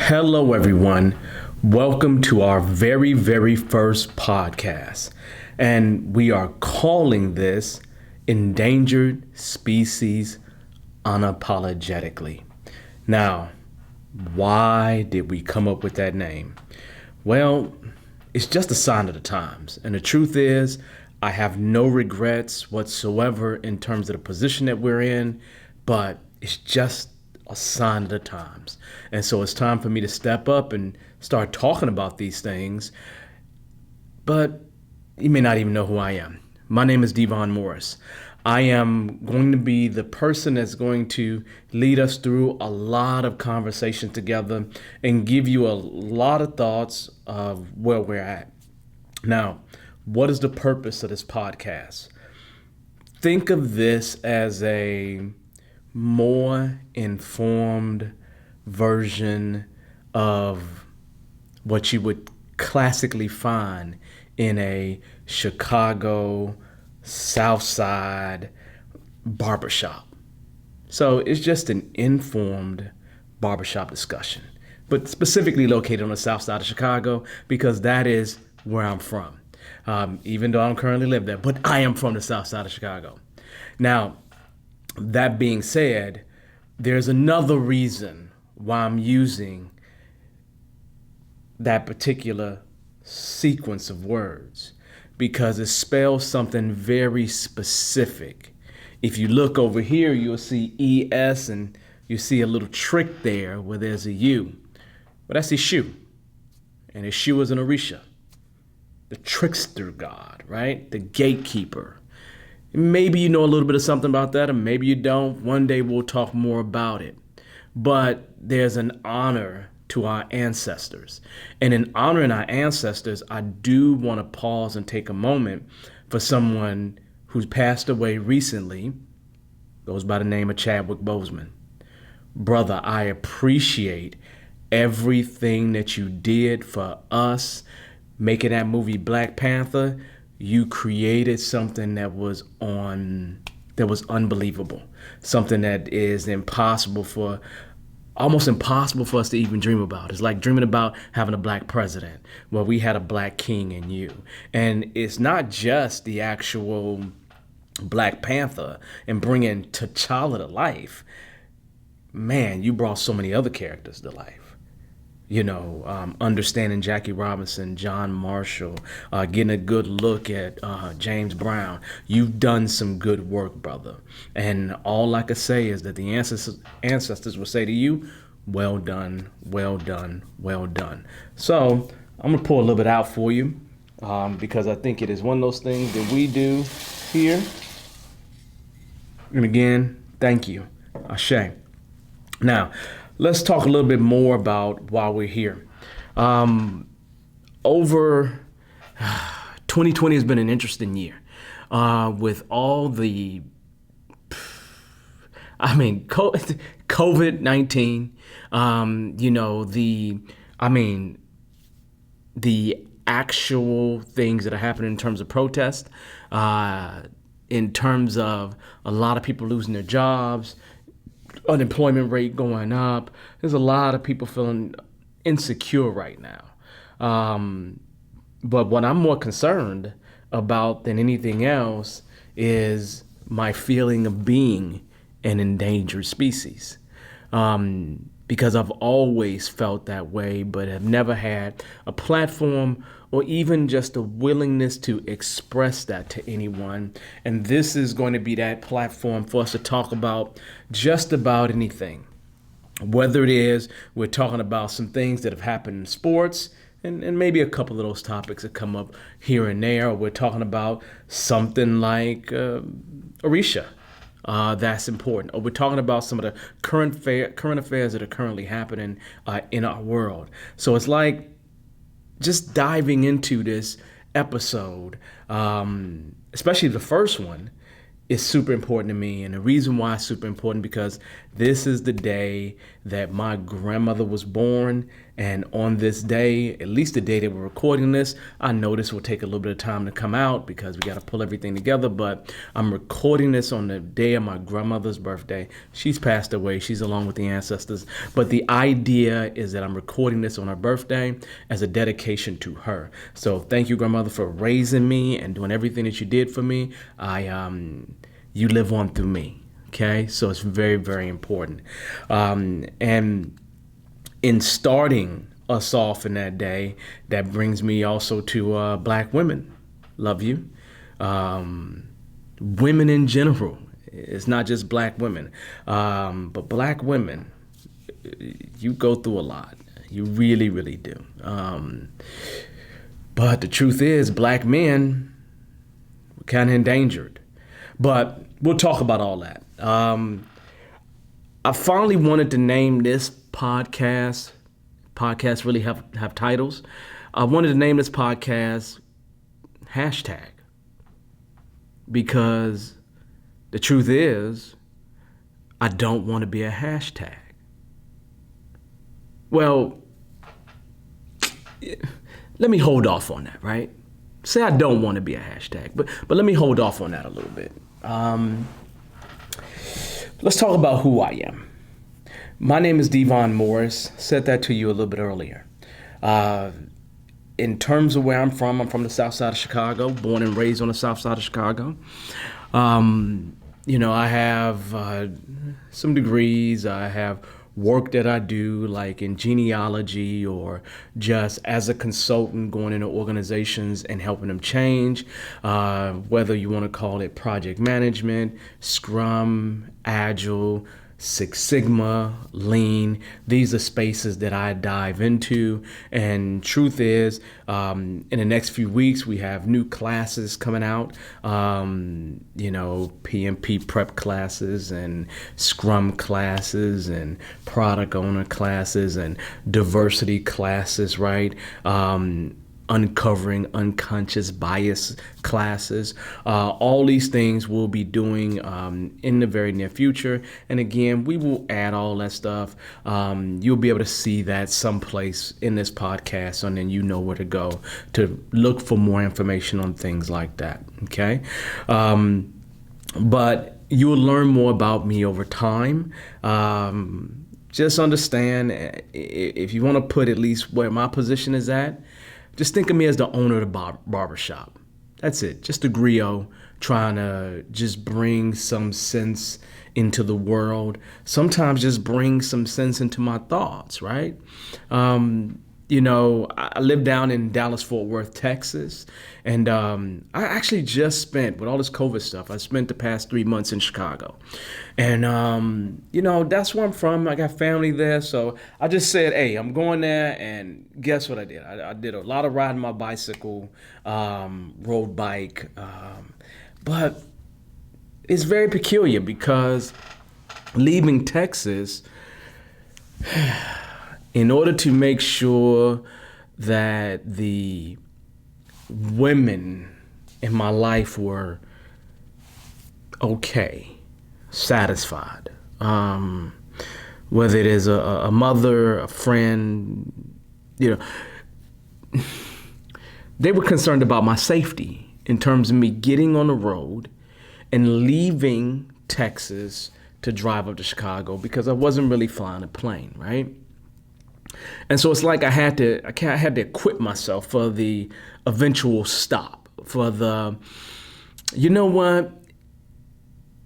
Hello, everyone. Welcome to our very first podcast. And we are calling this Endangered Species Unapologetically. Now, why did we come up with that name? Well, it's just a sign of the times. And the truth is, I have no regrets whatsoever in terms of the position that we're in, but it's just a sign of the times. And so it's time for me to step up and start talking about these things. But you may not even know who I am. My name is Devon Morris. I am going to be the person that's going to lead us through a lot of conversation together and give you a lot of thoughts of where we're at. Now, what is the purpose of this podcast? Think of this as a more informed version of what you would classically find in a Chicago South Side barbershop. So it's just an informed barbershop discussion, but specifically located on the South Side of Chicago because that is where I'm from. Even though I don't currently live there, but I am from the South Side of Chicago. Now, that being said, there's another reason why I'm using that particular sequence of words, because it spells something very specific. If you look over here, you'll see ES and you see a little trick there where there's a U. Well, that's Eshu. And Eshu is an Orisha, the trickster god, right? The gatekeeper. Maybe you know a little bit of something about that, or maybe you don't. One day we'll talk more about it. But there's an honor to our ancestors. And in honoring our ancestors, I do want to pause and take a moment for someone who's passed away recently, goes by the name of Chadwick Boseman. Brother, I appreciate everything that you did for us, making that movie Black Panther. You created something that was unbelievable, something that is almost impossible for us to even dream about. It's like dreaming about having a black president. Well, we had a black king in you. And it's not just the actual Black Panther and bringing T'Challa to life. Man, you brought so many other characters to life. Understanding Jackie Robinson, John Marshall, getting a good look at James Brown. You've done some good work, brother. And all I could say is that the ancestors will say to you, well done, well done, well done. So I'm going to pull a little bit out for you because I think it is one of those things that we do here. And again, thank you. Ashe. Now, let's talk a little bit more about why we're here. Over 2020 has been an interesting year with all the, COVID-19, the actual things that are happening in terms of protest, in terms of a lot of people losing their jobs, unemployment rate going up. There's a lot of people feeling insecure right now. But what I'm more concerned about than anything else is my feeling of being an endangered species. Because I've always felt that way, but have never had a platform or even just a willingness to express that to anyone. And this is going to be that platform for us to talk about just about anything. Whether it is we're talking about some things that have happened in sports, and maybe a couple of those topics that come up here and there, or we're talking about something like Orisha. That's important. Or we're talking about some of the current affairs that are currently happening in our world. So it's like just diving into this episode, especially the first one, is super important to me. And the reason why it's super important because this is the day that my grandmother was born, And on this day, at least the day that we're recording this, I know this will take a little bit of time to come out because we got to pull everything together. But I'm recording this on the day of my grandmother's birthday. She's passed away. She's along with the ancestors. But the idea is that I'm recording this on her birthday as a dedication to her. So thank you, grandmother, for raising me and doing everything that you did for me. You live on through me. Okay, so it's very, very important. And in starting us off in that day, that brings me also to Black women. Love you. Women in general. It's not just Black women, but Black women, you go through a lot. You really, really do. But the truth is, Black men were kind of endangered. But we'll talk about all that. I finally wanted to name this podcast. Podcasts really have titles. I wanted to name this podcast hashtag, because the truth is, I don't want to be a hashtag. Well, let me hold off on that, right? Say I don't want to be a hashtag, but let me hold off on that a little bit. Let's talk about who I am. My name is Devon Morris. Said that to you a little bit earlier. In terms of where I'm from the south side of Chicago, born and raised on the south side of Chicago. I have some degrees. I have work that I do, like in genealogy or just as a consultant going into organizations and helping them change, whether you want to call it project management, Scrum, Agile, Six Sigma, Lean. These are spaces that I dive into. And truth is, in the next few weeks, we have new classes coming out, PMP prep classes and Scrum classes and product owner classes and diversity classes, right? Uncovering unconscious bias classes. All these things we'll be doing in the very near future. And again, we will add all that stuff. You'll be able to see that someplace in this podcast, and then you know where to go to look for more information on things like that. Okay. But you will learn more about me over time. Just understand, if you want to put at least where my position is at, just think of me as the owner of the barbershop. That's it. Just a griot trying to just bring some sense into the world. Sometimes just bring some sense into my thoughts, right? I live down in Dallas-Fort Worth, Texas. And I actually just spent, with all this COVID stuff, I spent the past 3 months in Chicago. And, that's where I'm from. I got family there. So I just said, hey, I'm going there. And guess what I did? I did a lot of riding my bicycle, road bike. But it's very peculiar because leaving Texas, in order to make sure that the women in my life were okay, satisfied, whether it is a mother, a friend, they were concerned about my safety in terms of me getting on the road and leaving Texas to drive up to Chicago, because I wasn't really flying a plane, right? And so it's like I had to equip myself for the eventual stop, for the, you know what,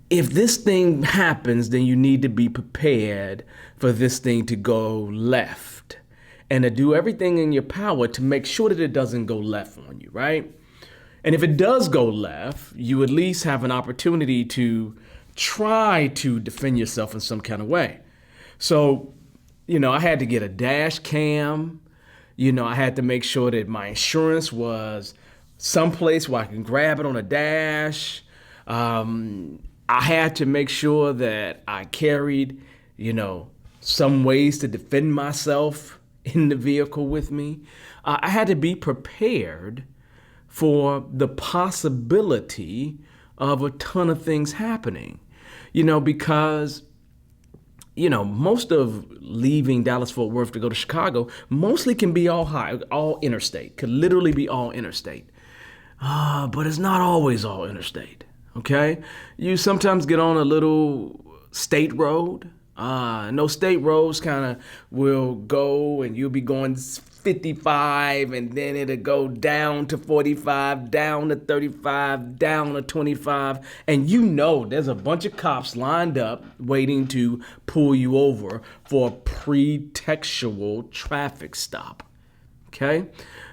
if this thing happens, then you need to be prepared for this thing to go left, and to do everything in your power to make sure that it doesn't go left on you, right? And if it does go left, you at least have an opportunity to try to defend yourself in some kind of way. So, I had to get a dash cam. I had to make sure that my insurance was someplace where I can grab it on a dash. I had to make sure that I carried, some ways to defend myself in the vehicle with me. I had to be prepared for the possibility of a ton of things happening, because most of leaving Dallas-Fort Worth to go to Chicago mostly can be all interstate, could literally be all interstate. But it's not always all interstate, okay? You sometimes get on a little state road. And those state roads kind of will go and you'll be going 55 and then it'll go down to 45, down to 35, down to 25. And there's a bunch of cops lined up waiting to pull you over for a pretextual traffic stop. Okay?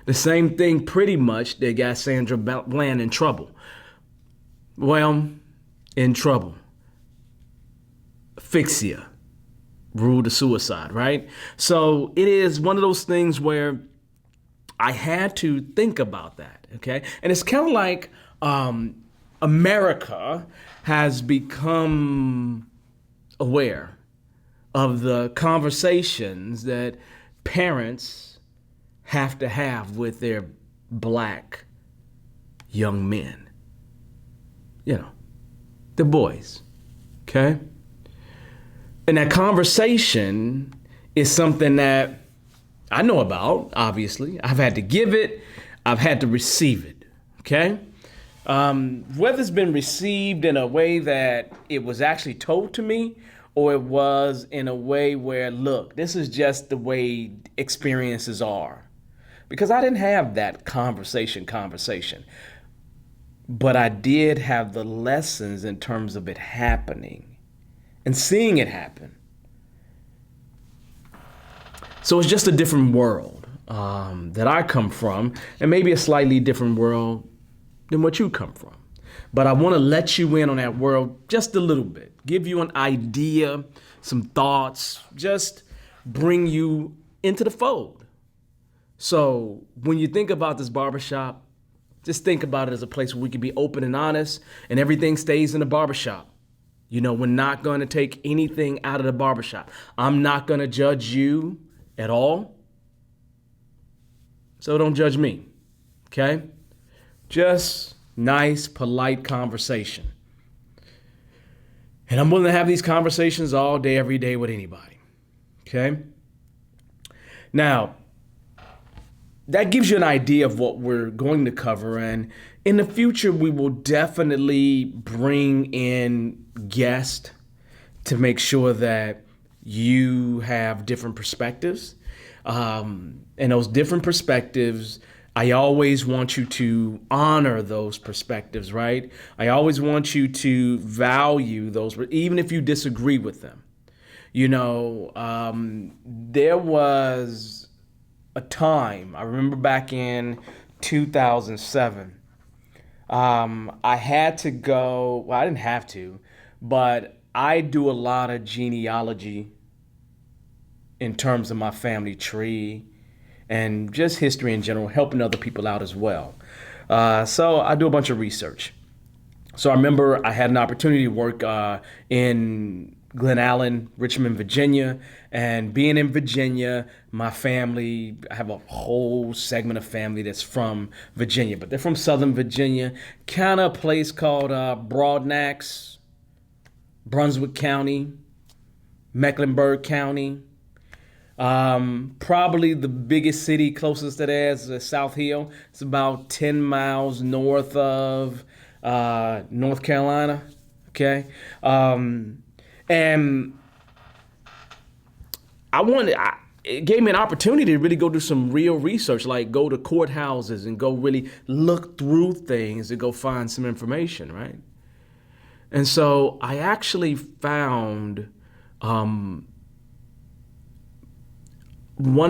The same thing pretty much that got Sandra Bland in trouble. Well, in trouble. Asphyxia. Ruled to suicide, right? So it is one of those things where I had to think about that, okay? And it's kind of like America has become aware of the conversations that parents have to have with their black young men. The boys, okay? And that conversation is something that I know about, obviously. I've had to give it. I've had to receive it, okay? Whether it's been received in a way that it was actually told to me or it was in a way where, look, this is just the way experiences are. Because I didn't have that conversation. But I did have the lessons in terms of it happening. And seeing it happen. So it's just a different world that I come from, and maybe a slightly different world than what you come from. But I want to let you in on that world just a little bit, give you an idea, some thoughts, just bring you into the fold. So when you think about this barbershop, just think about it as a place where we can be open and honest, and everything stays in the barbershop. We're not going to take anything out of the barbershop. I'm not going to judge you at all. So don't judge me, okay? Just nice, polite conversation. And I'm willing to have these conversations all day, every day with anybody, okay? Now, that gives you an idea of what we're going to cover. And in the future, we will definitely bring in guests to make sure that you have different perspectives. And those different perspectives, I always want you to honor those perspectives, right? I always want you to value those, even if you disagree with them. There was a time, I remember back in 2007, I had to go, well, I didn't have to, but I do a lot of genealogy in terms of my family tree and just history in general, helping other people out as well. So I do a bunch of research. So I remember I had an opportunity to work in Glen Allen, Richmond, Virginia. And being in Virginia, my family, I have a whole segment of family that's from Virginia, but they're from Southern Virginia, kind of a place called Broadnax, Brunswick County, Mecklenburg County. Probably the biggest city closest to there is South Hill. It's about 10 miles north of North Carolina. Okay. And it gave me an opportunity to really go do some real research, like go to courthouses and go really look through things and go find some information, right? And so I actually found one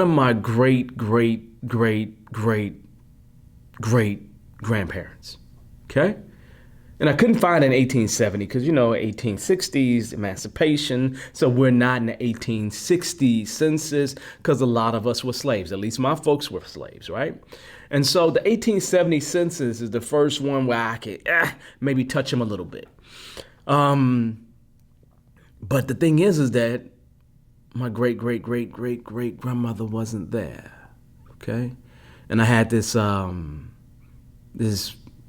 of my great grandparents, okay? And I couldn't find it in 1870 because, 1860s, emancipation. So we're not in the 1860s census because a lot of us were slaves. At least my folks were slaves, right? And so the 1870 census is the first one where I could maybe touch them a little bit. But the thing is that my great-great-great-great-great-grandmother wasn't there, okay? And I had this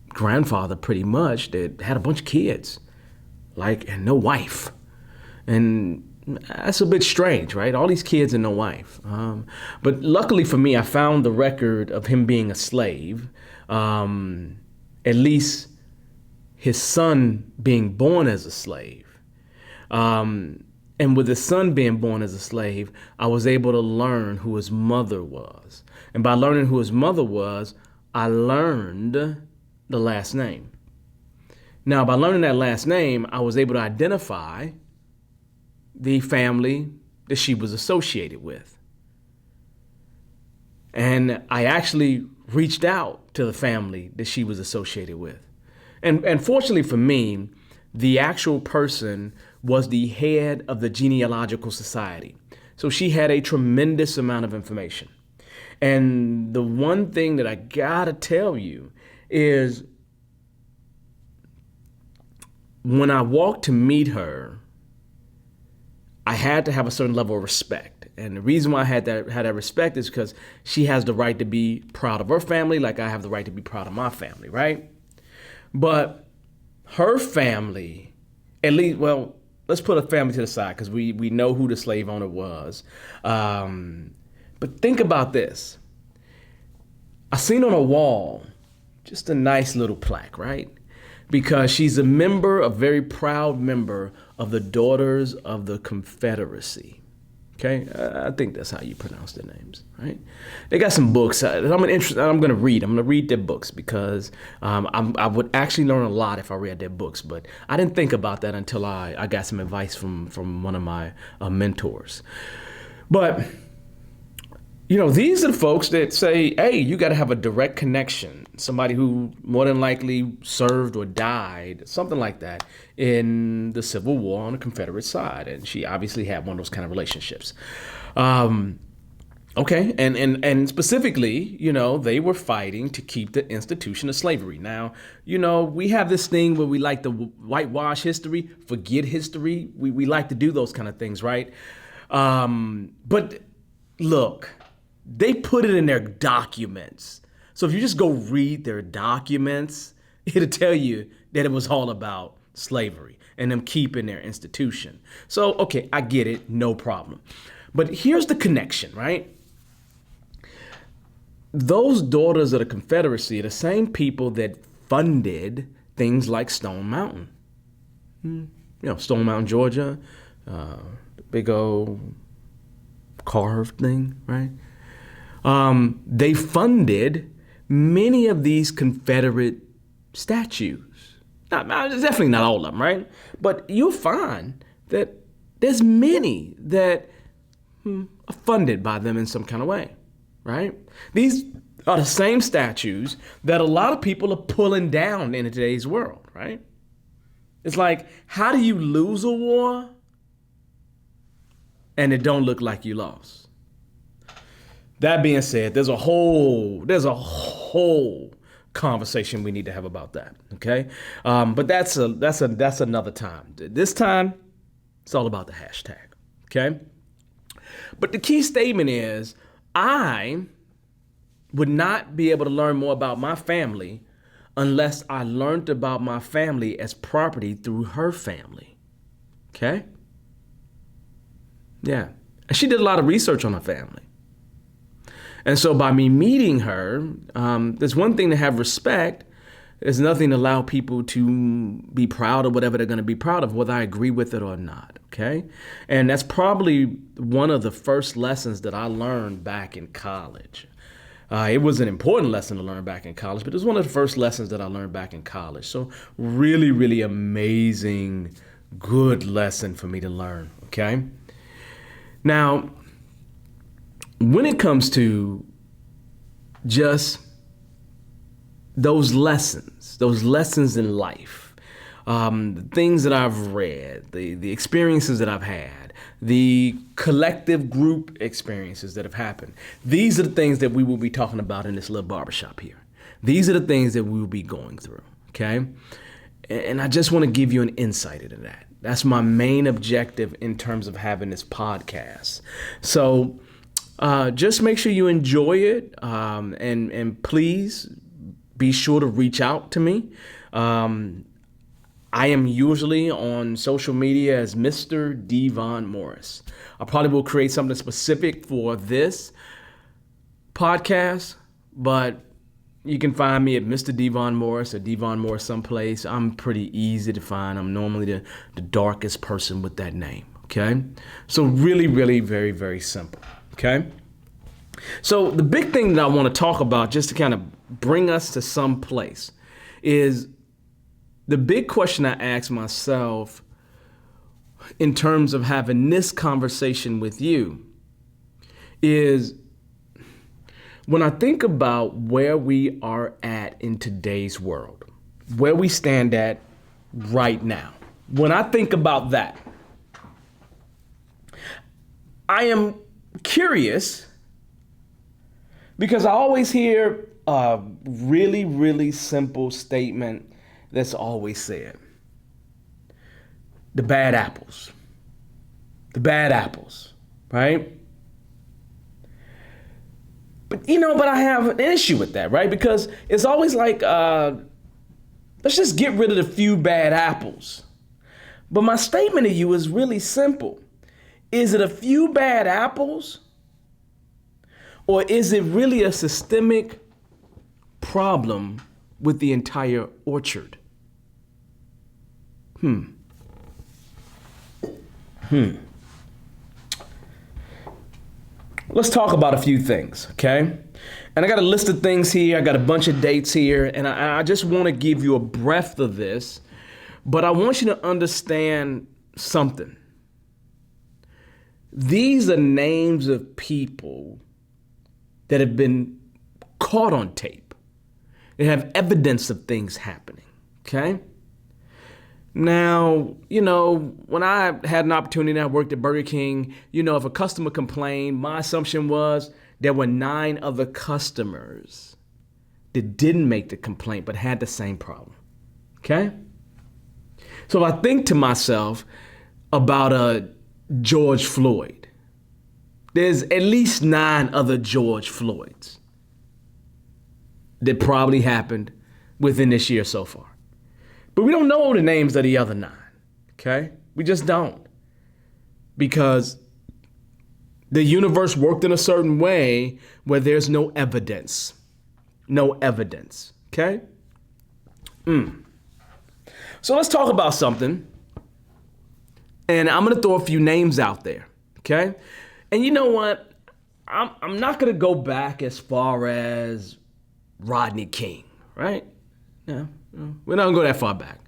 grandfather pretty much that had a bunch of kids, and no wife. And that's a bit strange, right? All these kids and no wife. But luckily for me, I found the record of him being a slave, at least his son being born as a slave. And with his son being born as a slave, I was able to learn who his mother was. And by learning who his mother was, I learned the last name. Now, by learning that last name, I was able to identify the family that she was associated with. And I actually reached out to the family that she was associated with. And fortunately for me, the actual person was the head of the genealogical society. So she had a tremendous amount of information. And the one thing that I gotta tell you is when I walked to meet her, I had to have a certain level of respect. And the reason why I had that respect is because she has the right to be proud of her family like I have the right to be proud of my family, right? But her family, at least, well, let's put a family to the side because we know who the slave owner was. But think about this. I seen on a wall just a nice little plaque, right? Because she's a very proud member of the Daughters of the Confederacy. Okay, I think that's how you pronounce their names, right? They got some books. I'm going to read their books because I would actually learn a lot if I read their books. But I didn't think about that until I got some advice from one of my mentors. But these are the folks that say, hey, you got to have a direct connection. Somebody who more than likely served or died, something like that, in the Civil War on the Confederate side. And she obviously had one of those kind of relationships. Okay, and specifically, they were fighting to keep the institution of slavery. Now, we have this thing where we like to whitewash history, forget history. We like to do those kind of things, right? But look, they put it in their documents. So if you just go read their documents, it'll tell you that it was all about slavery and them keeping their institution. So, okay, I get it, no problem. But here's the connection, right? Those Daughters of the Confederacy are the same people that funded things like Stone Mountain. Stone Mountain, Georgia, the big old carved thing, right? They funded many of these Confederate statues. Definitely not all of them, right? But you'll find that there's many that are funded by them in some kind of way, right? These are the same statues that a lot of people are pulling down in today's world, right? It's like, how do you lose a war and it don't look like you lost? That being said, there's a whole conversation we need to have about that. Okay, but that's another time. This time, it's all about the hashtag. Okay, but the key statement is I would not be able to learn more about my family unless I learned about my family as property through her family. Okay, yeah, and she did a lot of research on her family. And so by me meeting her, there's one thing to have respect. There's nothing to allow people to be proud of whatever they're going to be proud of, whether I agree with it or not, okay? And that's probably one of the first lessons that I learned back in college. It was an important lesson to learn back in college, but it was one of the first lessons that I learned back in college. So really, really amazing, good lesson for me to learn, okay? Now, when it comes to just those lessons in life, the things that I've read, the experiences that I've had, the collective group experiences that have happened, these are the things that we will be talking about in this little barbershop here. These are the things that we will be going through, okay? And I just want to give you an insight into that. That's my main objective in terms of having this podcast. So just make sure you enjoy it, and please be sure to reach out to me. I am usually on social media as Mr. Devon Morris. I probably will create something specific for this podcast, but you can find me at Mr. Devon Morris or Devon Morris someplace. I'm pretty easy to find. I'm normally the darkest person with that name, okay? So really, really very, very simple, okay? So the big thing that I want to talk about, just to kind of bring us to some place, is the big question I ask myself in terms of having this conversation with you is, when I think about where we are at in today's world, where we stand at right now, when I think about that, I am curious because I always hear a really, really simple statement that's always said. The bad apples. The bad apples, right? But I have an issue with that, right? Because it's always like, let's just get rid of the few bad apples. But my statement to you is really simple. Is it a few bad apples? Or is it really a systemic problem with the entire orchard? Let's talk about a few things, okay? And I got a list of things here. I got a bunch of dates here, and I just want to give you a breadth of this, but I want you to understand something. These are names of people that have been caught on tape. They have evidence of things happening, okay? Now, when I had an opportunity, I worked at Burger King, if a customer complained, my assumption was there were 9 other customers that didn't make the complaint but had the same problem, okay? So if I think to myself about a George Floyd, there's at least 9 other George Floyds that probably happened within this year so far. But we don't know the names of the other 9, okay? We just don't. Because the universe worked in a certain way where there's no evidence. No evidence, okay? So let's talk about something. And I'm going to throw a few names out there, okay? And you know what? I'm not going to go back as far as Rodney King, right? Yeah. We're not going to go that far back.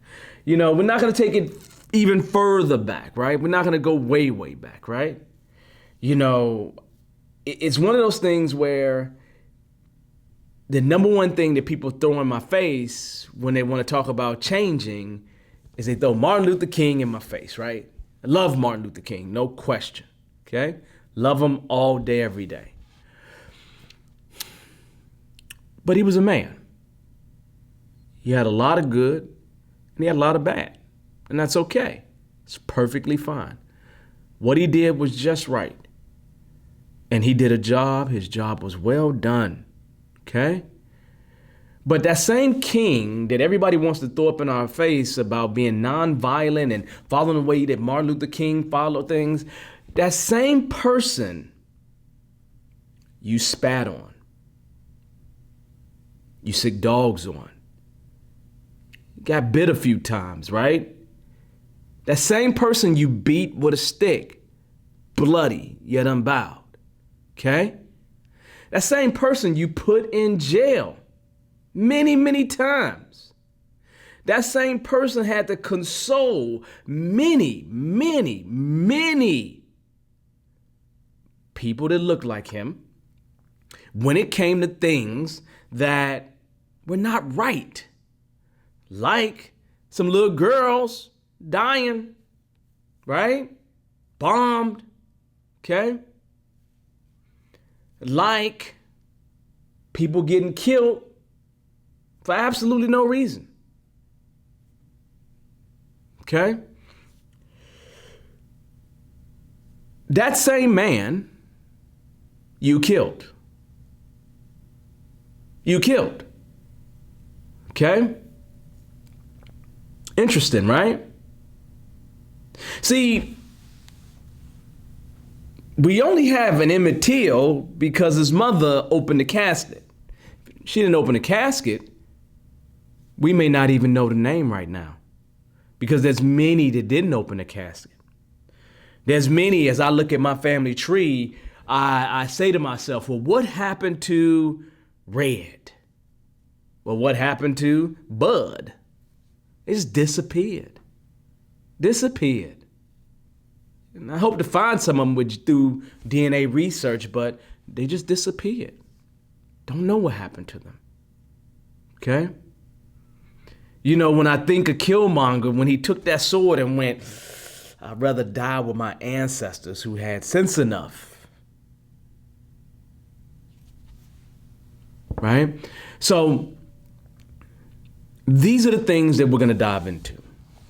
We're not going to take it even further back, right? We're not going to go way, way back, right? It's one of those things where the number one thing that people throw in my face when they want to talk about changing is they throw Martin Luther King in my face, right? I love Martin Luther King, no question, okay? Love him all day, every day. But he was a man. He had a lot of good, and he had a lot of bad. And that's okay. It's perfectly fine. What he did was just right. And he did a job. His job was well done. Okay? But that same king that everybody wants to throw up in our face about being nonviolent and following the way that Martin Luther King followed things, that same person you spat on, you sick dogs on, got bit a few times, right? That same person you beat with a stick, bloody yet unbowed, okay? That same person you put in jail many, many times. That same person had to console many, many, many people that looked like him when it came to things that were not right. Like some little girls dying, right? Bombed, okay? Like people getting killed for absolutely no reason, okay? That same man you killed. You killed, okay? Interesting, right? See, we only have an Emmett Till because his mother opened the casket. She didn't open the casket. We may not even know the name right now because there's many that didn't open the casket. There's many, as I look at my family tree, I say to myself, well, what happened to Red? Well, what happened to Bud? It just disappeared. Disappeared. And I hope to find some of them through DNA research, but they just disappeared. Don't know what happened to them. Okay? You know, when I think of Killmonger, when he took that sword and went, I'd rather die with my ancestors who had sense enough. Right? So these are the things that we're going to dive into.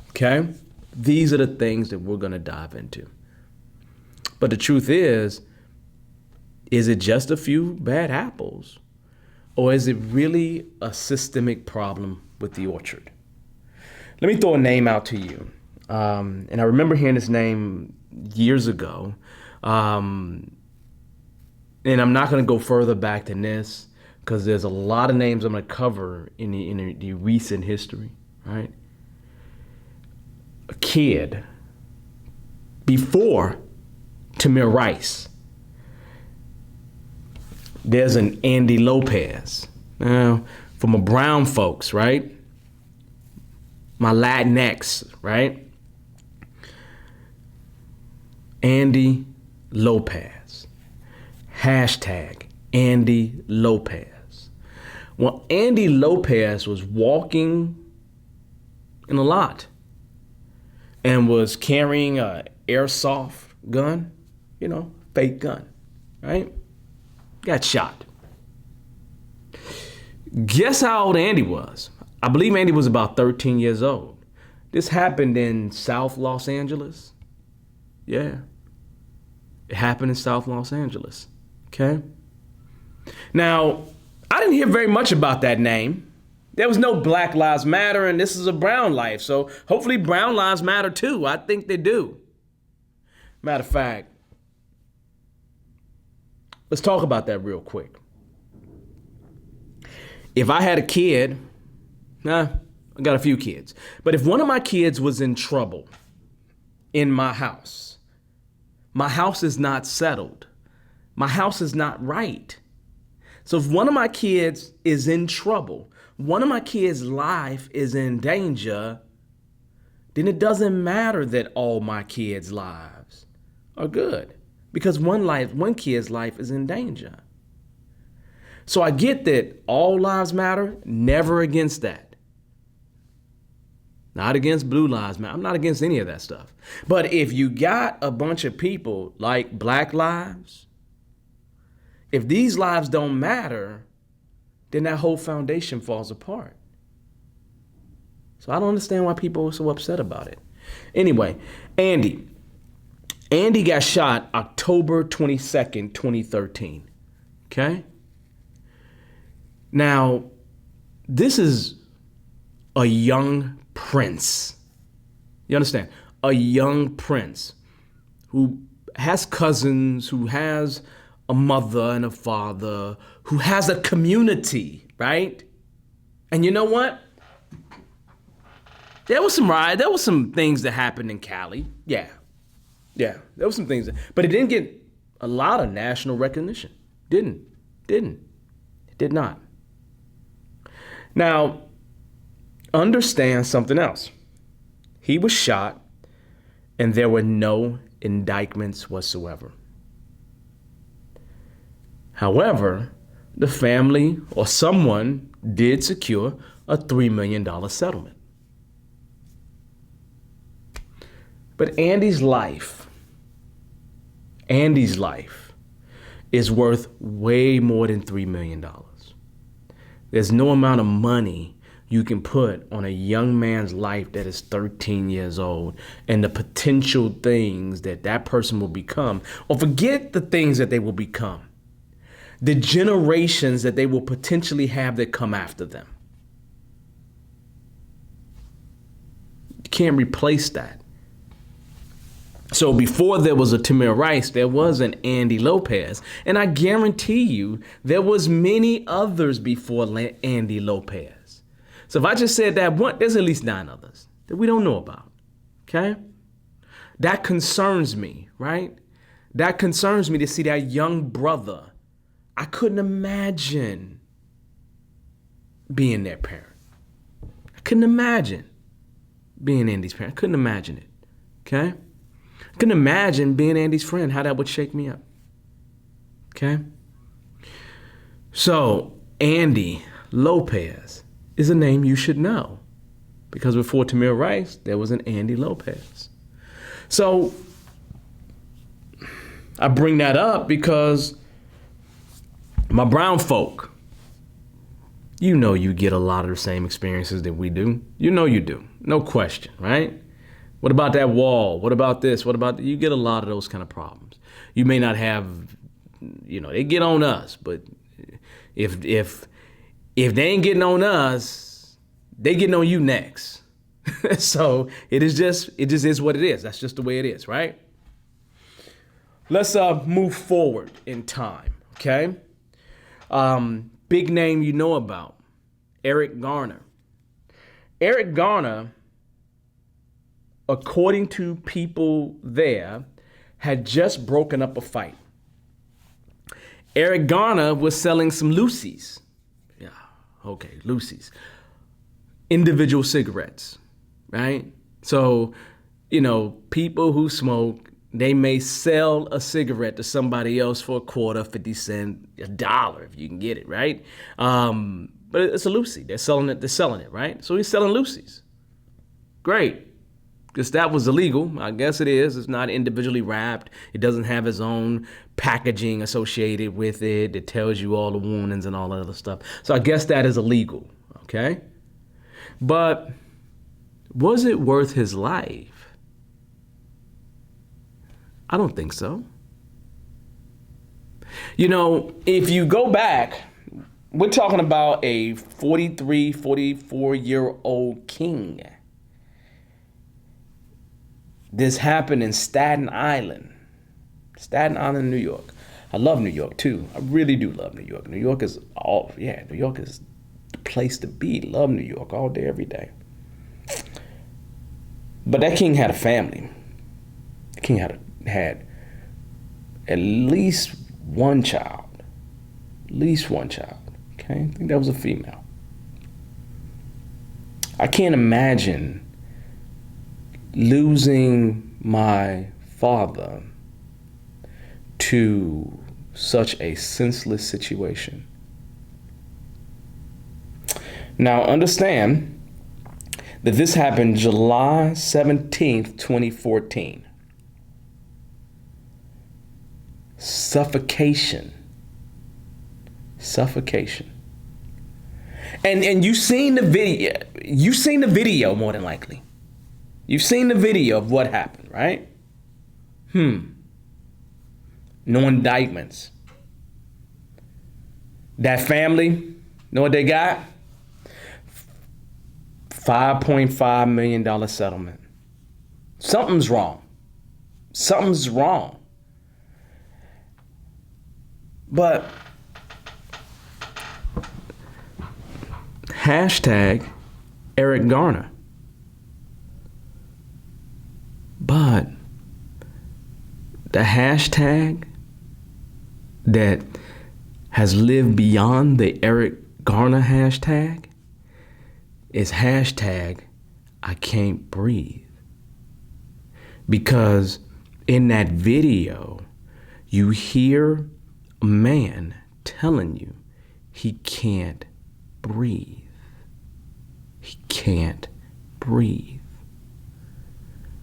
Okay? These are the things that we're going to dive into. But the truth is it just a few bad apples? Or is it really a systemic problem with the orchard? Let me throw a name out to you. And I remember hearing this name years ago. And I'm not going to go further back than this because there's a lot of names I'm going to cover in the recent history, right? A kid before TamirRice. There's an Andy Lopez. Now, for my brown folks, right? My Latinx, right? Andy Lopez. Hashtag Andy Lopez. Well, Andy Lopez was walking in a lot and was carrying an airsoft gun, fake gun, right? Got shot. Guess how old Andy was? I believe Andy was about 13 years old. This happened in South Los Angeles. Yeah. It happened in South Los Angeles. Okay? Now, I didn't hear very much about that name. There was no Black Lives Matter, and this is a brown life. So hopefully brown lives matter too. I think they do. Matter of fact, let's talk about that real quick. If I had a kid, I got a few kids, but if one of my kids was in trouble in my house is not settled. My house is not right. So if one of my kids is in trouble, one of my kids' life is in danger, then it doesn't matter that all my kids' lives are good. Because one kid's life is in danger. So I get that all lives matter, never against that. Not against blue lives matter. I'm not against any of that stuff. But if you got a bunch of people like Black lives, if these lives don't matter, then that whole foundation falls apart. So I don't understand why people are so upset about it. Anyway, Andy got shot October 22nd, 2013. Okay? Now, this is a young prince. You understand? A young prince who has cousins, who has a mother and a father, who has a community, right? And you know what? There was some things that happened in Cali. Yeah, there were some things, but it didn't get a lot of national recognition. It did not. Now, understand something else. He was shot and there were no indictments whatsoever. However, the family or someone did secure a $3 million settlement. But Andy's life is worth way more than $3 million. There's no amount of money you can put on a young man's life that is 13 years old and the potential things that person will become, or forget the things that they will become, the generations that they will potentially have that come after them. can't replace that. So before there was a TamirRice, there was an Andy Lopez. And I guarantee you there was many others before Andy Lopez. So if I just said that one, there's at least 9 others that we don't know about. Okay? That concerns me, right? That concerns me to see that young brother. I couldn't imagine being their parent. I couldn't imagine being Andy's parent. I couldn't imagine it. Okay? I couldn't imagine being Andy's friend, how that would shake me up. Okay? So, Andy Lopez is a name you should know. Because before TamirRice, there was an Andy Lopez. So, I bring that up because my brown folk, you know you get a lot of the same experiences that we do. You know you do. No question, right? What about that wall? What about this? What about that? You get a lot of those kind of problems. You may not have, they get on us, but if they ain't getting on us, they getting on you next. So it just is what it is. That's just the way it is, right? Let's move forward in time, okay? Big name you know about, EricGarner. EricGarner, according to people there, had just broken up a fight. EricGarner was selling some Lucy's. Yeah, okay, Lucy's. Individual cigarettes, right? So, people who smoke, they may sell a cigarette to somebody else for a quarter, 50 cents, $1 if you can get it, right? But it's a Lucy. They're selling it, right? So he's selling Lucy's. Great. Because that was illegal. I guess it is. It's not individually wrapped. It doesn't have its own packaging associated with it. It tells you all the warnings and all that other stuff. So I guess that is illegal, okay? But was it worth his life? I don't think so. If you go back, we're talking about a 43, 44-year-old king. This happened in Staten Island, New York. I love New York too. I really do love New York. New York is the place to be. Love New York all day, every day. But that king had a family. The king had at least one child. Okay, I think that was a female. I can't imagine losing my father to such a senseless situation. Now understand that this happened July 17th, 2014. Suffocation. And you've seen the video. You've seen the video more than likely. You've seen the video of what happened, right? No indictments. That family, know what they got? $5.5 million settlement. Something's wrong. But hashtag EricGarner. But the hashtag that has lived beyond the EricGarner hashtag is hashtag I can't breathe. Because in that video, you hear a man telling you he can't breathe. He can't breathe.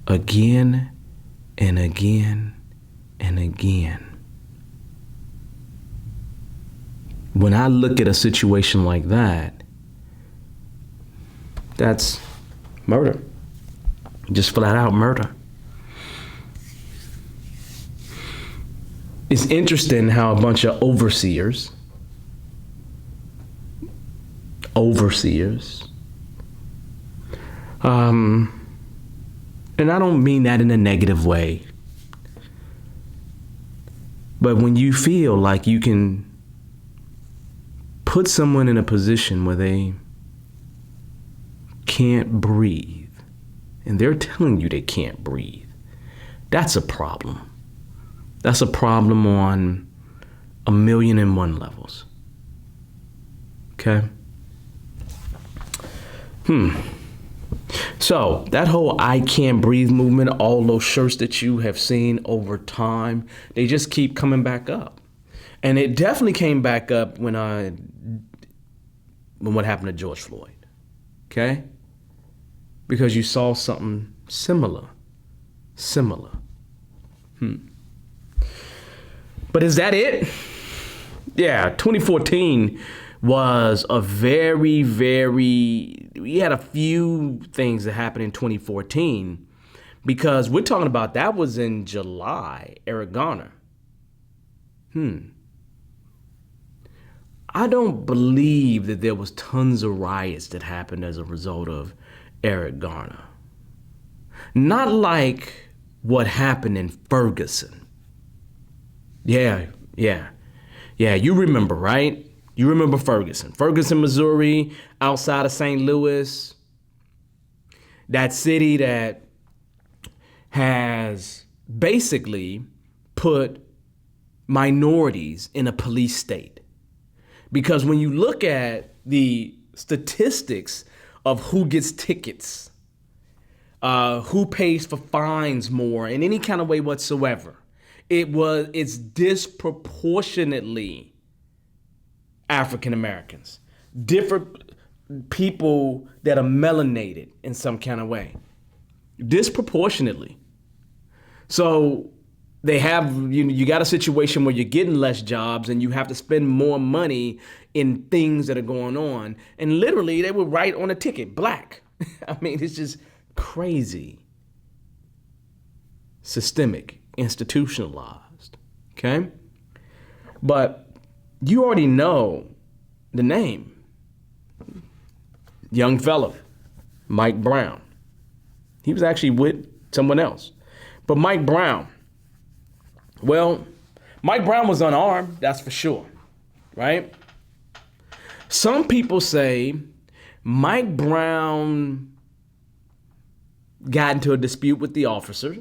Again and again and again. When I look at a situation like that, that's murder. Just flat out murder. It's interesting how a bunch of overseers And I don't mean that in a negative way. But when you feel like you can put someone in a position where they can't breathe, and they're telling you they can't breathe, that's a problem. That's a problem on 1,000,001 levels. Okay? So that whole I can't breathe movement, all those shirts that you have seen over time, they just keep coming back up. And it definitely came back up when what happened to George Floyd. Okay? Because you saw something similar. But is that it? Yeah, 2014 was a we had a few things that happened in 2014 because we're talking about that was in July, EricGarner. I don't believe that there was tons of riots that happened as a result of EricGarner. Not like what happened in Ferguson. Yeah, you remember, right? You remember Ferguson, Missouri, outside of St. Louis. That city that has basically put minorities in a police state. Because when you look at the statistics of who gets tickets, who pays for fines more in any kind of way whatsoever, it's disproportionately African Americans, different people that are melanated in some kind of way, disproportionately. So they have, you got a situation where you're getting less jobs and you have to spend more money in things that are going on. And literally they would write on a ticket, black. I mean, it's just crazy. Systemic, institutionalized, okay? But you already know the name. Young fella, MikeBrown. He was actually with someone else. But MikeBrown, well, MikeBrown was unarmed, that's for sure, right? Some people say MikeBrown got into a dispute with the officer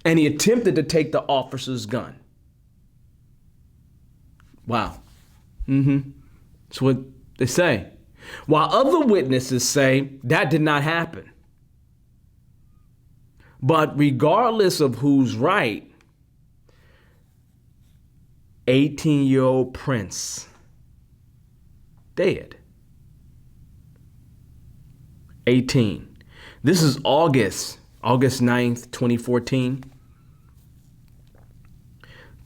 and he attempted to take the officer's gun. Wow. That's what they say. While other witnesses say that did not happen. But regardless of who's right, 18-year-old Prince, dead. 18. This is August 9th, 2014.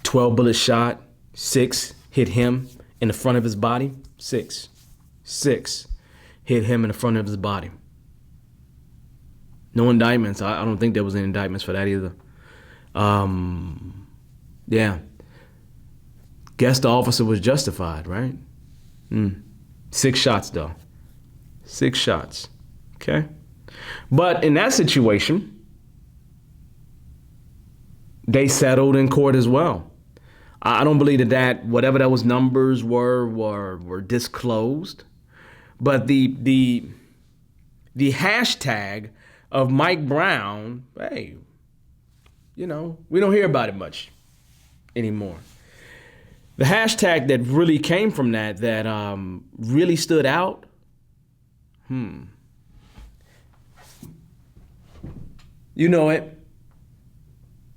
12 bullet shot, 6 hit him in the front of his body. 6 hit him in the front of his body. No indictments. I don't think there was any indictments for that either. Yeah. Guess the officer was justified, right? 6 shots though. 6 shots. Okay. But in that situation, they settled in court as well. I don't believe that whatever those numbers were disclosed. But the hashtag of MikeBrown, hey, we don't hear about it much anymore. The hashtag that really came from that really stood out, you know it.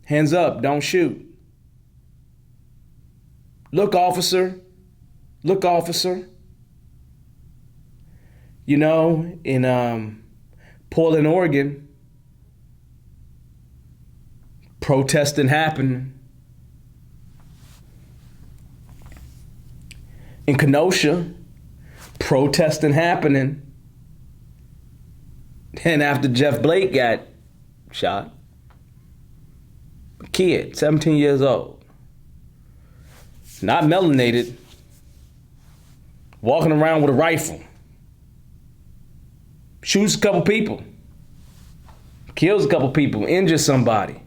Hands up, don't shoot. Look, officer. Look, officer. In Portland, Oregon, protesting happened. In Kenosha, protesting happening. And after Jeff Blake got shot, a kid, 17 years old, not melanated, walking around with a rifle, shoots a couple people. kills a couple people, injures somebody.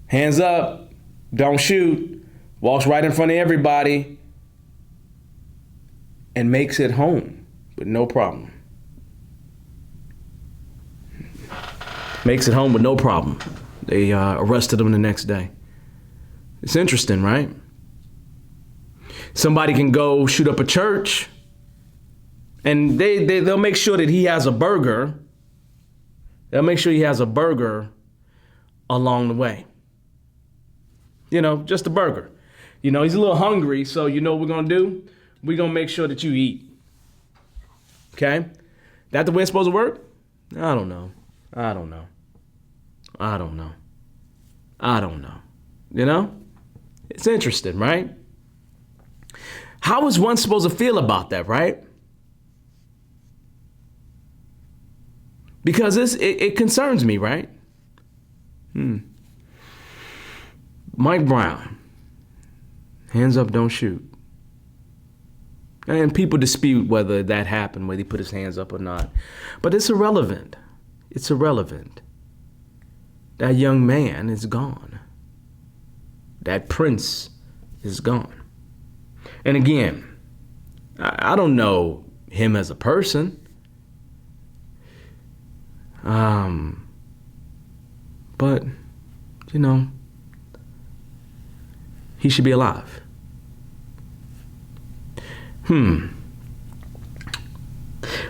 Hands up, don't shoot, walks right in front of everybody, and makes it home with no problem. Makes it home with no problem. They arrested him the next day. It's interesting, right? Somebody can go shoot up a church, and they'll make sure that he has a burger. They'll make sure he has a burger along the way. You know, just a burger. You know, he's a little hungry, so you know what we're going to do? We're going to make sure that you eat. Okay? That the way it's supposed to work? I don't know. You know? It's interesting, right? How is one supposed to feel about that, right? Because it concerns me, right? MikeBrown, hands up, don't shoot. And people dispute whether that happened, whether he put his hands up or not. But it's irrelevant. It's irrelevant. That young man is gone. That prince is gone. And again, I don't know him as a person. But, you know, he should be alive.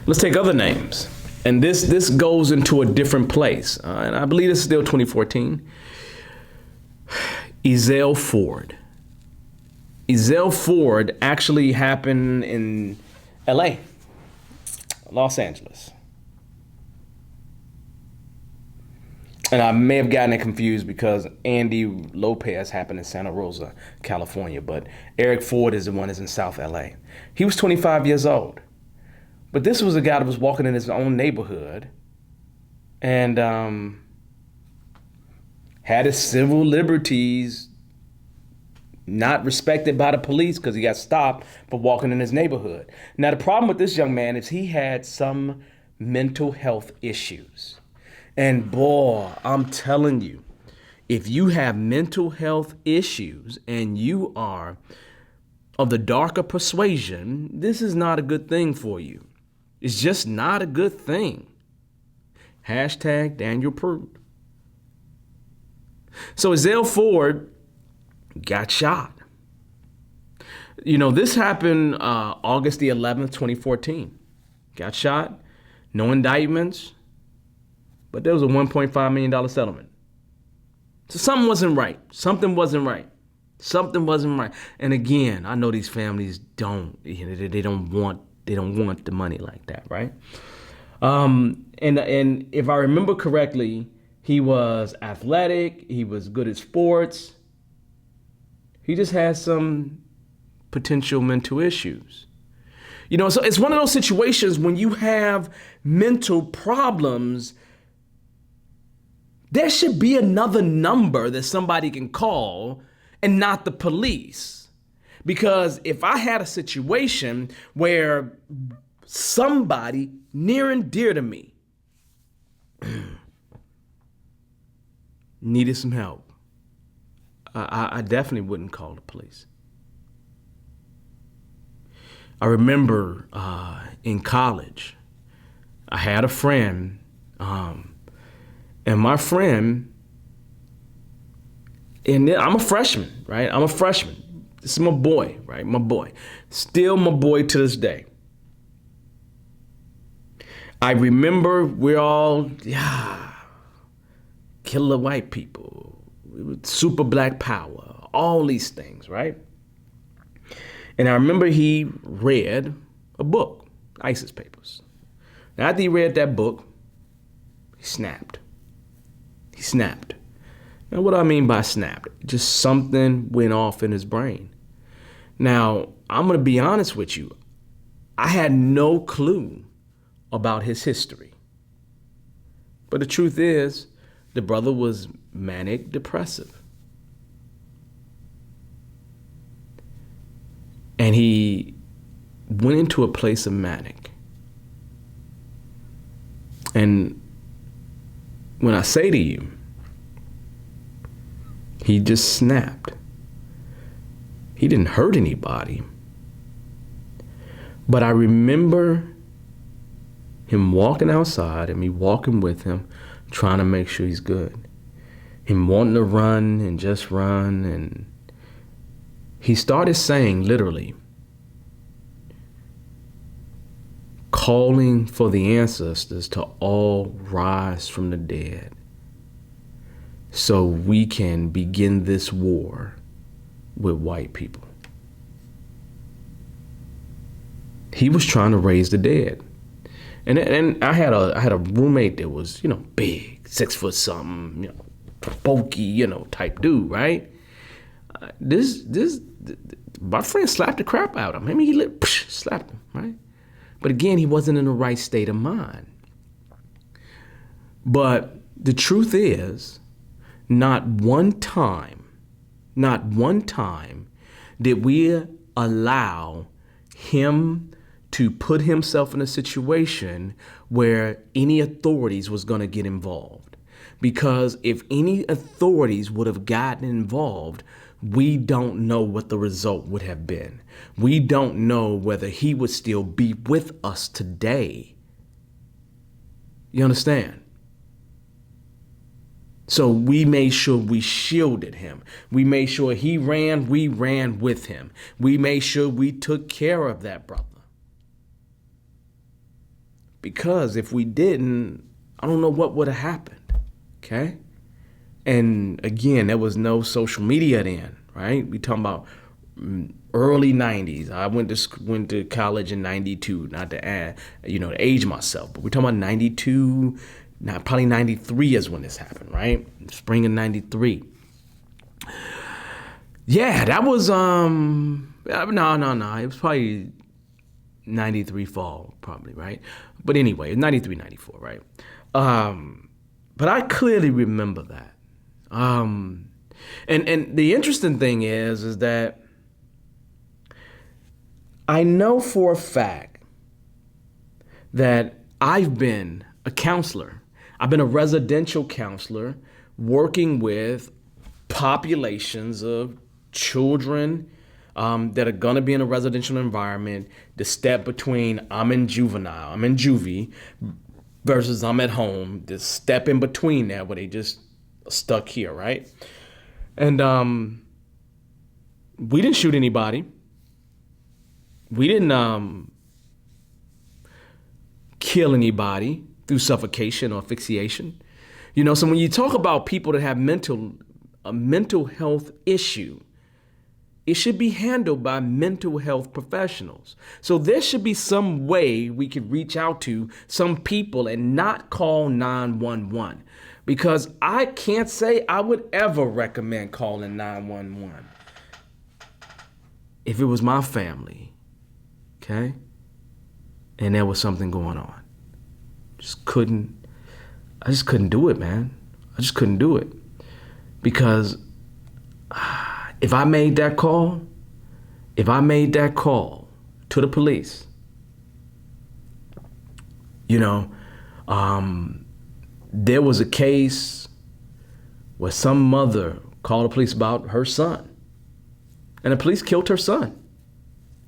Let's take other names. And this goes into a different place. And I believe this is still 2014. EzellFord. EzellFord actually happened in LA, Los Angeles. And I may have gotten it confused because Andy Lopez happened in Santa Rosa, California. But EricGarner is the one that's in South LA. He was 25 years old. But this was a guy that was walking in his own neighborhood and had his civil liberties not respected by the police because he got stopped for walking in his neighborhood. Now, the problem with this young man is he had some mental health issues. And boy, I'm telling you, if you have mental health issues and you are of the darker persuasion, this is not a good thing for you. It's just not a good thing. Hashtag Daniel Prude. So EzellFord got shot. You know, this happened August the 11th, 2014. Got shot, no indictments, but there was a $1.5 million settlement. So something wasn't right. Something wasn't right. And again, I know these families don't want the money like that, right? And if I remember correctly, he was athletic, he was good at sports. He just had some potential mental issues. You know, so it's one of those situations when you have mental problems, there should be another number that somebody can call and not the police. Because if I had a situation where somebody near and dear to me needed some help, I definitely wouldn't call the police. I remember in college, I had a friend, and my friend, and I'm a freshman, right? I'm a freshman. This is my boy, right? My boy. Still my boy to this day. I remember we're all, killer white people, super black power, all these things, right? And I remember he read a book, ISIS Papers. Now, after he read that book, he snapped. Now, what do I mean by snapped? Just something went off in his brain. Now, I'm going to be honest with you. I had no clue about his history. But the truth is, the brother was manic depressive. And he went into a place of manic. And when I say to you, he just snapped. He didn't hurt anybody. But I remember him walking outside and me walking with him, trying to make sure he's good. Him wanting to run and just run. And he started saying, literally, calling for the ancestors to all rise from the dead so we can begin this war with white people. He was trying to raise the dead. And I had a roommate that was, big, 6 foot something, bulky, type dude, right? My friend slapped the crap out of him. I mean, he slapped him, right? But again, he wasn't in the right state of mind. But the truth is, not one time did we allow him to put himself in a situation where any authorities was going to get involved. Because if any authorities would have gotten involved, we don't know what the result would have been. We don't know whether he would still be with us today. You understand? So we made sure we shielded him. We made sure he ran, we ran with him. We made sure we took care of that brother. Because if we didn't, I don't know what would have happened, okay? And again, there was no social media then, right? We talking about early 90s. I went to college in 92, not to add, to age myself, but we're talking about 92, probably 93 is when this happened, right? Spring of 93. Yeah, that was, no. It was probably 93 fall, probably, right? But anyway, 93, 94, right? But I clearly remember that. And the interesting thing is that I know for a fact that I've been a counselor. I've been a residential counselor working with populations of children that are going to be in a residential environment. The step between I'm in juvie, versus I'm at home. The step in between there where they just stuck here, right? And we didn't shoot anybody. We didn't kill anybody through suffocation or asphyxiation. So when you talk about people that have a mental health issue, it should be handled by mental health professionals. So there should be some way we could reach out to some people and not call 911. Because I can't say I would ever recommend calling 911 if it was my family, okay? And there was something going on. I just couldn't do it, man. I just couldn't do it. Because if I made that call to the police, there was a case where some mother called the police about her son, and the police killed her son.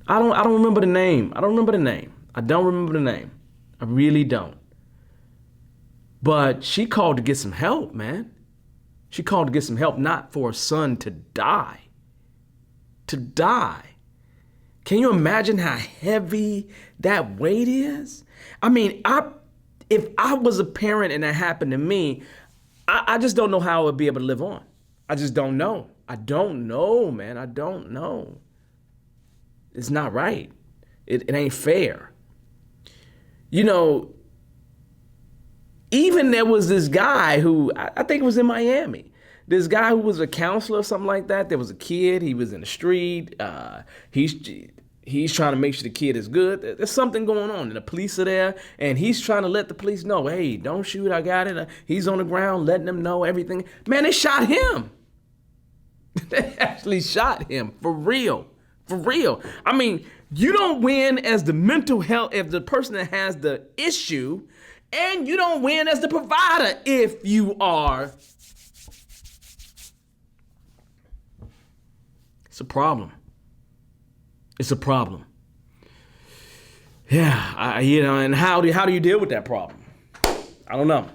I don't remember the name. I don't remember the name. I really don't. But she called to get some help, man. She called to get some help, not for her son to die. To die. Can you imagine how heavy that weight is? I mean, if I was a parent and that happened to me, I just don't know how I would be able to live on. I just don't know. I don't know, man. I don't know. It's not right. It ain't fair. Even there was this guy who, I think it was in Miami. This guy who was a counselor or something like that. There was a kid. He was in the street. He's trying to make sure the kid is good. There's something going on. And the police are there. And he's trying to let the police know, hey, don't shoot. I got it. He's on the ground letting them know everything. Man, they shot him. They actually shot him. For real. For real. I mean, you don't win as the mental health, if the person that has the issue, And you don't win as the provider if you are. It's a problem. It's a problem. Yeah, and how do you deal with that problem? I don't know.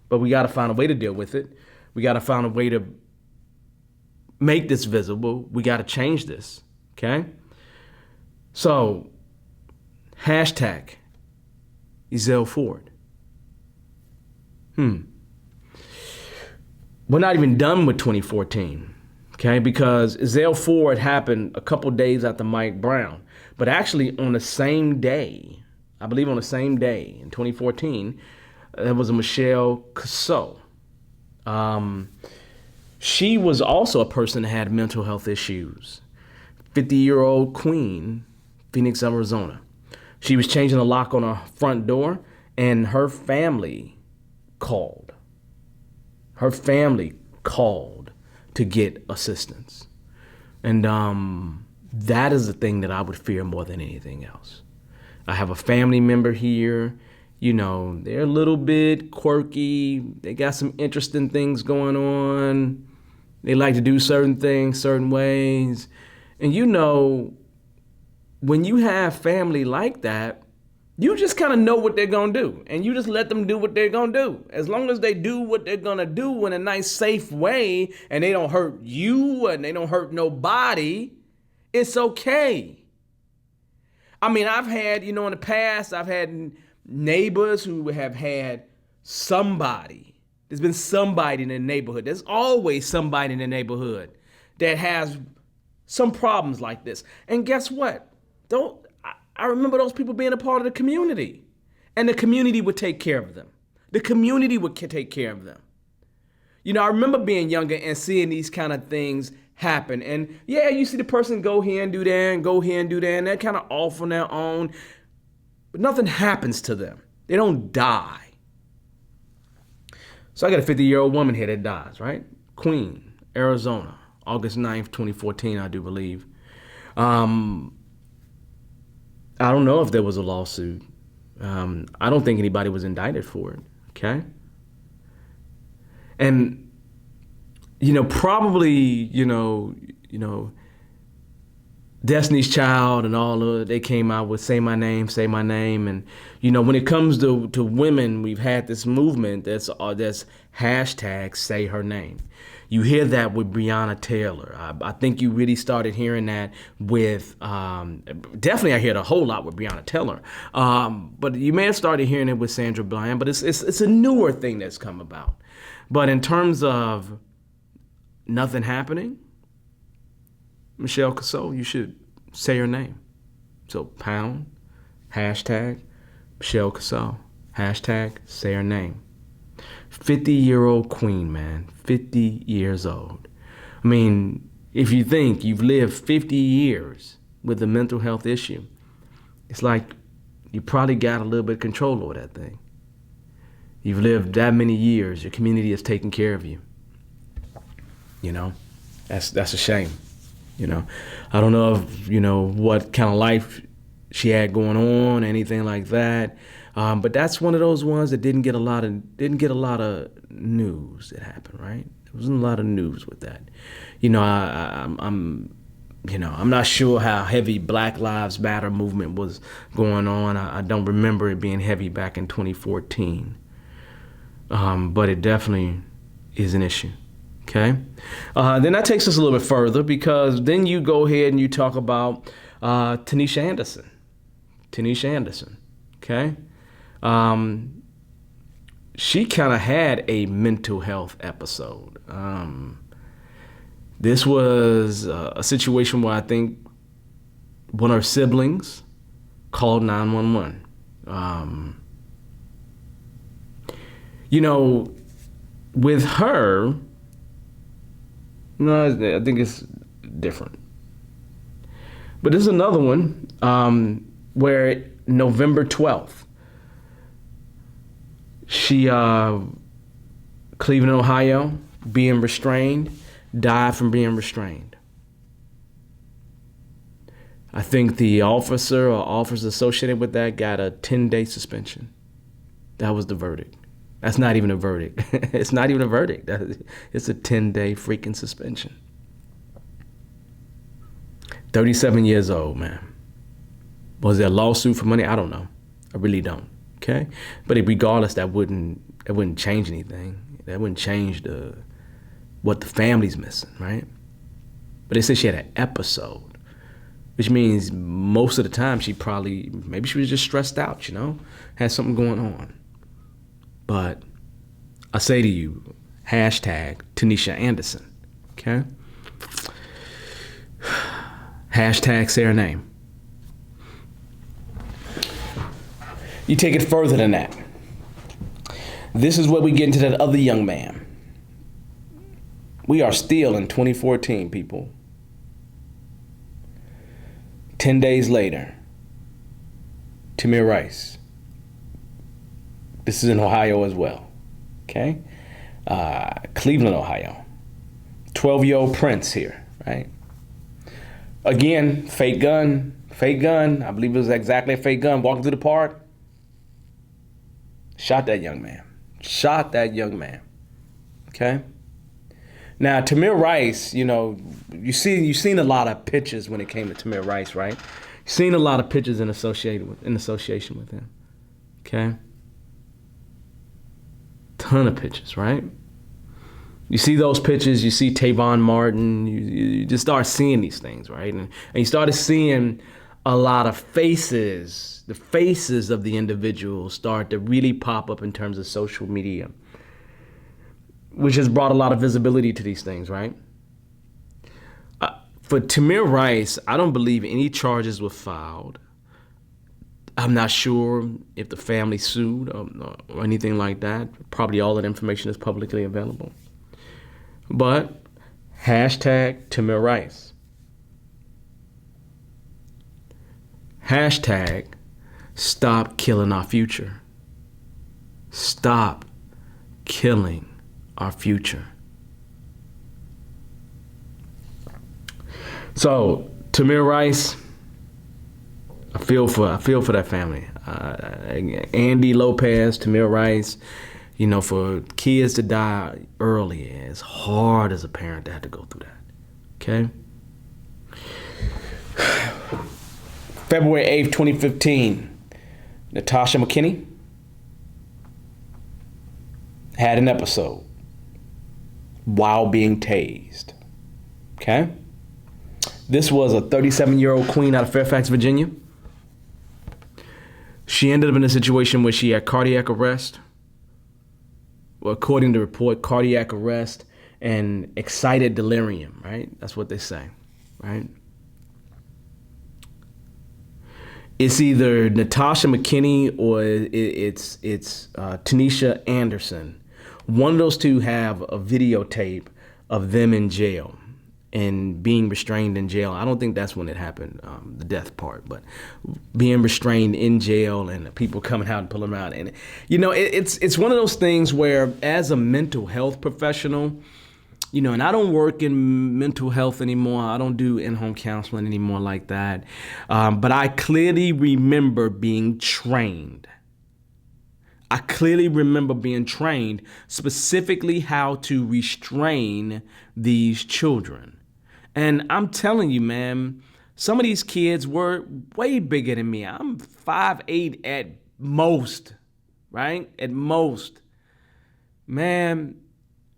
But we got to find a way to deal with it. We got to find a way to make this visible. We got to change this, okay? So, hashtag EzellFord. We're not even done with 2014, okay? Because EzellFord happened a couple days after MikeBrown. But actually on the same day, I believe on the same day in 2014, there was a MichelleCusseaux. She was also a person that had mental health issues. 50-year-old queen, Phoenix, Arizona. She was changing the lock on her front door, and her family called. Her family called to get assistance. And that is the thing that I would fear more than anything else. I have a family member here. They're a little bit quirky. They got some interesting things going on. They like to do certain things, certain ways. And when you have family like that, you just kind of know what they're going to do. And you just let them do what they're going to do. As long as they do what they're going to do in a nice, safe way, and they don't hurt you and they don't hurt nobody, it's okay. I mean, I've had, in the past, I've had neighbors who have had somebody. There's been somebody in the neighborhood. There's always somebody in the neighborhood that has some problems like this. And guess what? I remember those people being a part of the community. And the community would take care of them. The community would take care of them. I remember being younger and seeing these kind of things happen. And yeah, you see the person go here and do that and go here and do that, and they're kind of off on their own. But nothing happens to them. They don't die. So I got a 50-year-old woman here that dies, right? Queen, Arizona, August 9th, 2014, I do believe. I don't know if there was a lawsuit. I don't think anybody was indicted for it, okay? And probably, Destiny's Child and all of it, they came out with Say My Name, Say My Name. And, when it comes to women, we've had this movement that's hashtag Say Her Name. You hear that with Breonna Taylor. I think you really started hearing that with, definitely I hear it a whole lot with Breonna Taylor. But you may have started hearing it with Sandra Bland, but it's a newer thing that's come about. But in terms of nothing happening, MichelleCusseaux, you should say her name. So pound, hashtag MichelleCusseaux, hashtag say her name. 50-year-old queen, man, 50 years old. I mean, if you think you've lived 50 years with a mental health issue, it's like you probably got a little bit of control over that thing. You've lived that many years. Your community has taken care of you. That's a shame. I don't know if, what kind of life she had going on, anything like that. But that's one of those ones that didn't get a lot of news that happened, right? There wasn't a lot of news with that. I'm not sure how heavy Black Lives Matter movement was going on. I don't remember it being heavy back in 2014. But it definitely is an issue. Okay. Then that takes us a little bit further, because then you go ahead and you talk about TanishaAnderson. Okay. She kind of had a mental health episode. This was a situation where I think one of her siblings called 911. With her, no, I think it's different. But there's another one where November 12th, she, Cleveland, Ohio, being restrained, died from being restrained. I think the officer or officers associated with that got a 10-day suspension. That was the verdict. That's not even a verdict. It's not even a verdict. It's a 10-day freaking suspension. 37 years old, man. Was there a lawsuit for money? I don't know. I really don't. Okay? But regardless, that wouldn't change anything. That wouldn't change what the family's missing, right? But they said she had an episode, which means most of the time maybe she was just stressed out, had something going on. But I say to you, hashtag TanishaAnderson, okay? Hashtag say her name. You take it further than that. This is where we get into that other young man. We are still in 2014, people. 10 days later, TamirRice. This is in Ohio as well, okay? Cleveland, Ohio. 12-year-old Prince here, right? Again, fake gun. I believe it was exactly a fake gun. Walking through the park, shot that young man. Okay? Now, TamirRice, you've seen a lot of pictures when it came to TamirRice, right? You've seen a lot of pictures in association with him, okay? Ton of pictures, right? You see those pictures, you see Tavon Martin, you just start seeing these things, right? And you started seeing a lot of faces. The faces of the individuals start to really pop up in terms of social media, which has brought a lot of visibility to these things, right? For TamirRice, I don't believe any charges were filed. I'm not sure if the family sued or anything like that. Probably all that information is publicly available. But hashtag TamirRice. Hashtag stop killing our future. Stop killing our future. So TamirRice, I feel for that family. Andy Lopez, TamirRice, for kids to die early, it's hard as a parent to have to go through that. Okay? February 8th, 2015, NatashaMcKenna had an episode while being tased. Okay? This was a 37-year-old queen out of Fairfax, Virginia. She ended up in a situation where she had cardiac arrest. Well, according to the report, cardiac arrest and excited delirium, right? That's what they say, right? It's either NatashaMcKenna or it's TanishaAnderson. One of those two have a videotape of them in jail and being restrained in jail. I don't think that's when it happened, the death part, but being restrained in jail and people coming out and pulling them out. And it's one of those things where, as a mental health professional, and I don't work in mental health anymore. I don't do in-home counseling anymore like that. But I clearly remember being trained. I clearly remember being trained specifically how to restrain these children. And I'm telling you, man, some of these kids were way bigger than me. I'm 5'8" at most, right? At most. Man,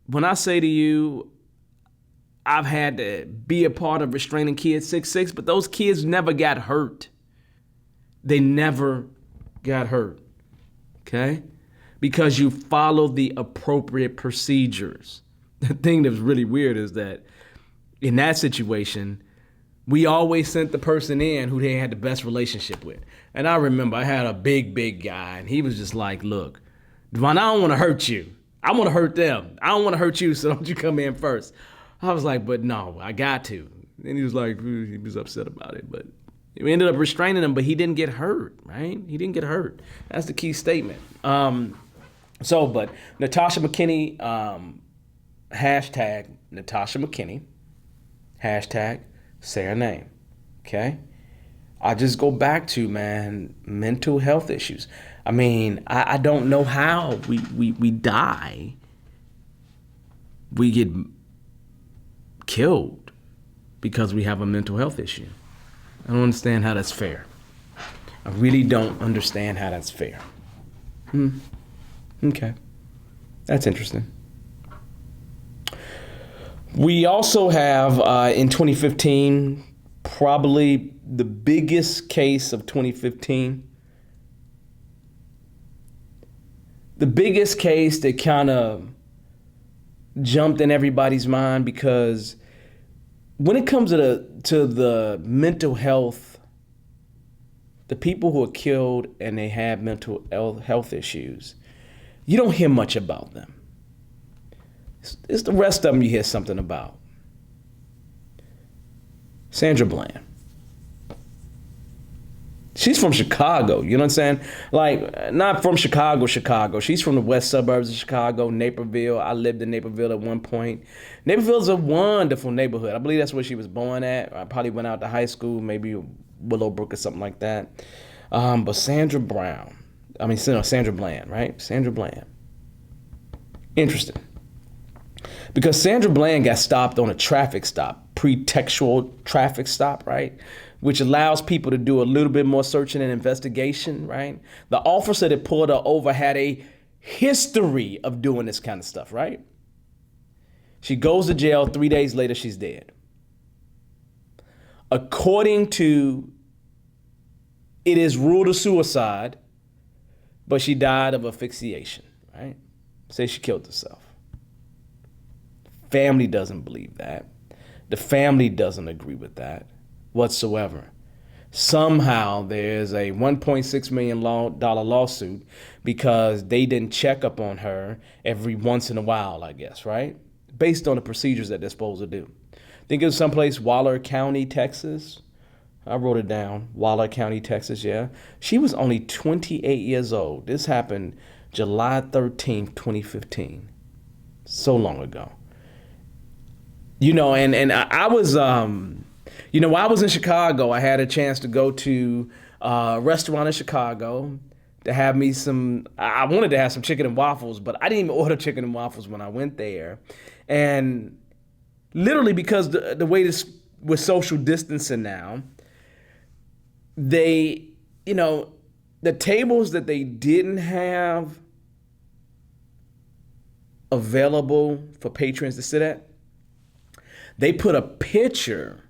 when I say to you, I've had to be a part of restraining kids 6'6", but those kids never got hurt. They never got hurt, okay? Because you follow the appropriate procedures. The thing that's really weird is that in that situation, we always sent the person in who they had the best relationship with. And I remember I had a big guy, and he was just like, look, Devon, I don't want to hurt you. I want to hurt them. I don't want to hurt you, so don't you come in first. I was like, but no, I got to. And he was like, he was upset about it. But we ended up restraining him, but he didn't get hurt, right? He didn't get hurt. That's the key statement. But NatashaMcKenna, hashtag NatashaMcKenna, hashtag say her name, okay? I just go back to, man, mental health issues. I mean, I don't know how we die. We get killed because we have a mental health issue. I don't understand how that's fair. I really don't understand how that's fair. Okay. That's interesting. We also have, in 2015, probably the biggest case of 2015. The biggest case that kind of jumped in everybody's mind, because when it comes to the mental health, the people who are killed and they have mental health issues, you don't hear much about them. It's the rest of them you hear something about. Sandra Bland. She's from Chicago, you know what I'm saying? Like, not from Chicago. She's from the west suburbs of Chicago, Naperville. I lived in Naperville at one point. Naperville's a wonderful neighborhood. I believe that's where she was born at. I probably went out to high school, maybe Willowbrook or something like that. But Sandra Bland, right? Sandra Bland. Interesting. Because Sandra Bland got stopped on a traffic stop, pretextual traffic stop, right? Which allows people to do a little bit more searching and investigation, right? The officer that pulled her over had a history of doing this kind of stuff, right? She goes to jail. 3 days later, she's dead. According to, it is ruled a suicide, but she died of asphyxiation, right? Say she killed herself. Family doesn't believe that. The family doesn't agree with that whatsoever. Somehow there's a $1.6 million lawsuit because they didn't check up on her every once in a while, I guess, right? Based on the procedures that they're supposed to do. I think it was someplace, Waller County, Texas. I wrote it down. Waller County, Texas, yeah. She was only 28 years old. This happened July 13th, 2015. So long ago. You know, and I was, while I was in Chicago, I had a chance to go to a restaurant in Chicago to have me I wanted to have some chicken and waffles, but I didn't even order chicken and waffles when I went there. And literally because the way this with social distancing now, the tables that they didn't have available for patrons to sit at, they put a picture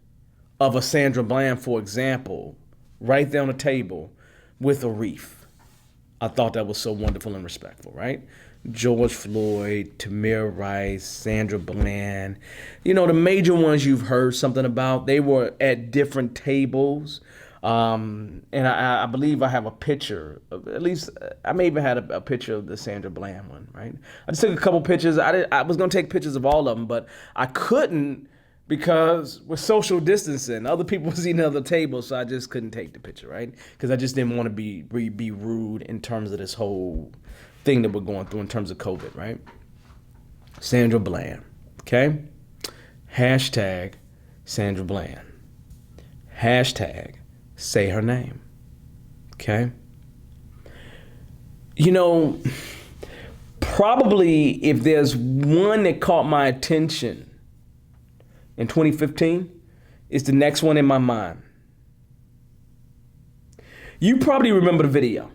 of a Sandra Bland, for example, right there on the table with a wreath. I thought that was so wonderful and respectful, right? George Floyd, TamirRice, Sandra Bland, the major ones you've heard something about, they were at different tables. And I believe I have a picture of, at least I may even had a picture of the Sandra Bland one, right? I just took a couple pictures. I was going to take pictures of all of them, but I couldn't because with social distancing, other people was eating at other tables, so I just couldn't take the picture, right? Because I just didn't want to be rude in terms of this whole thing that we're going through in terms of COVID, right? Sandra Bland, okay? Hashtag Sandra Bland. Hashtag say her name, okay? Probably if there's one that caught my attention in 2015, it's the next one in my mind. You probably remember the video.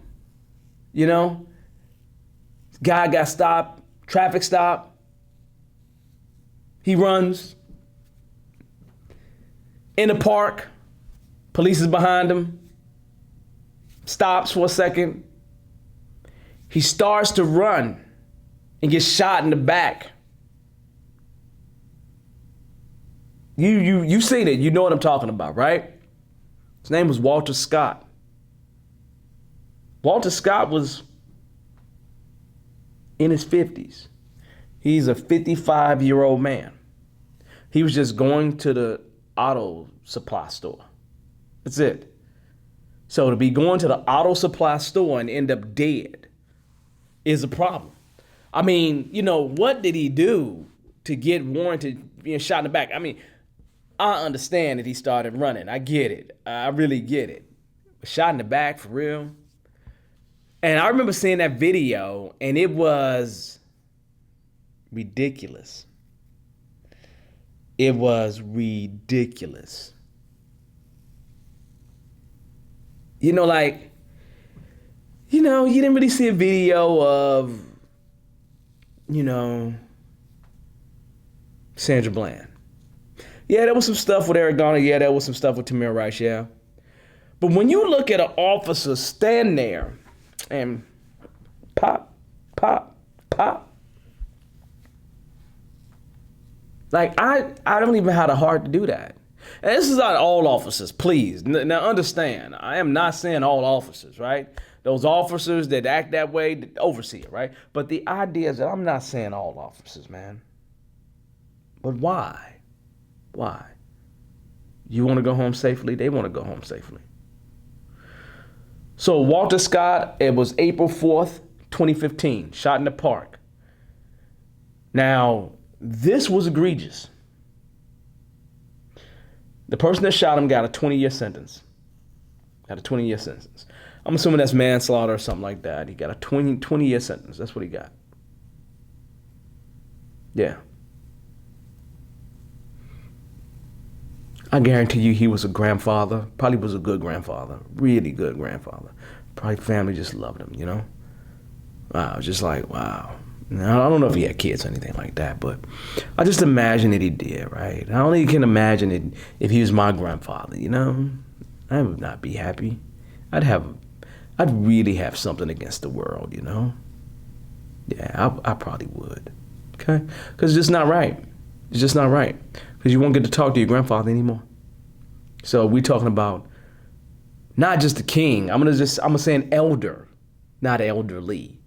Guy got stopped, traffic stop. He runs in the park. Police is behind him. Stops for a second. He starts to run and gets shot in the back. You've seen it. You know what I'm talking about, right? His name was Walter Scott. Walter Scott was in his 50s. He's a 55-year-old man. He was just going to the auto supply store. That's it. So to be going to the auto supply store and end up dead is a problem. I mean, what did he do to get warranted being shot in the back? I mean, I understand that he started running. I get it. I really get it. Shot in the back for real. And I remember seeing that video, and it was ridiculous. It was ridiculous. You know, like, you didn't really see a video of, Sandra Bland. Yeah, there was some stuff with EricGarner. Yeah, there was some stuff with TamirRice, yeah. But when you look at an officer stand there and pop, pop, pop, like, I don't even have the heart to do that. And this is not all officers, please. Now understand, I am not saying all officers, right? Those officers that act that way, the overseer, right? But the idea is that I'm not saying all officers, man. But why? Why? You want to go home safely? They want to go home safely. So Walter Scott, it was April 4th, 2015, shot in the park. Now, this was egregious. The person that shot him got a 20-year sentence. I'm assuming that's manslaughter or something like that. He got a 20-year sentence. That's what he got. Yeah. I guarantee you he was a grandfather. Probably was a good grandfather. Really good grandfather. Probably family just loved him, Wow, just like, wow. Now, I don't know if he had kids or anything like that, but I just imagine that he did, right? I only can imagine it if he was my grandfather, I would not be happy. I'd really have something against the world, Yeah, I probably would, okay? Because it's just not right. It's just not right. Because you won't get to talk to your grandfather anymore. So we're talking about not just the king. I'm gonna say an elder, not elderly.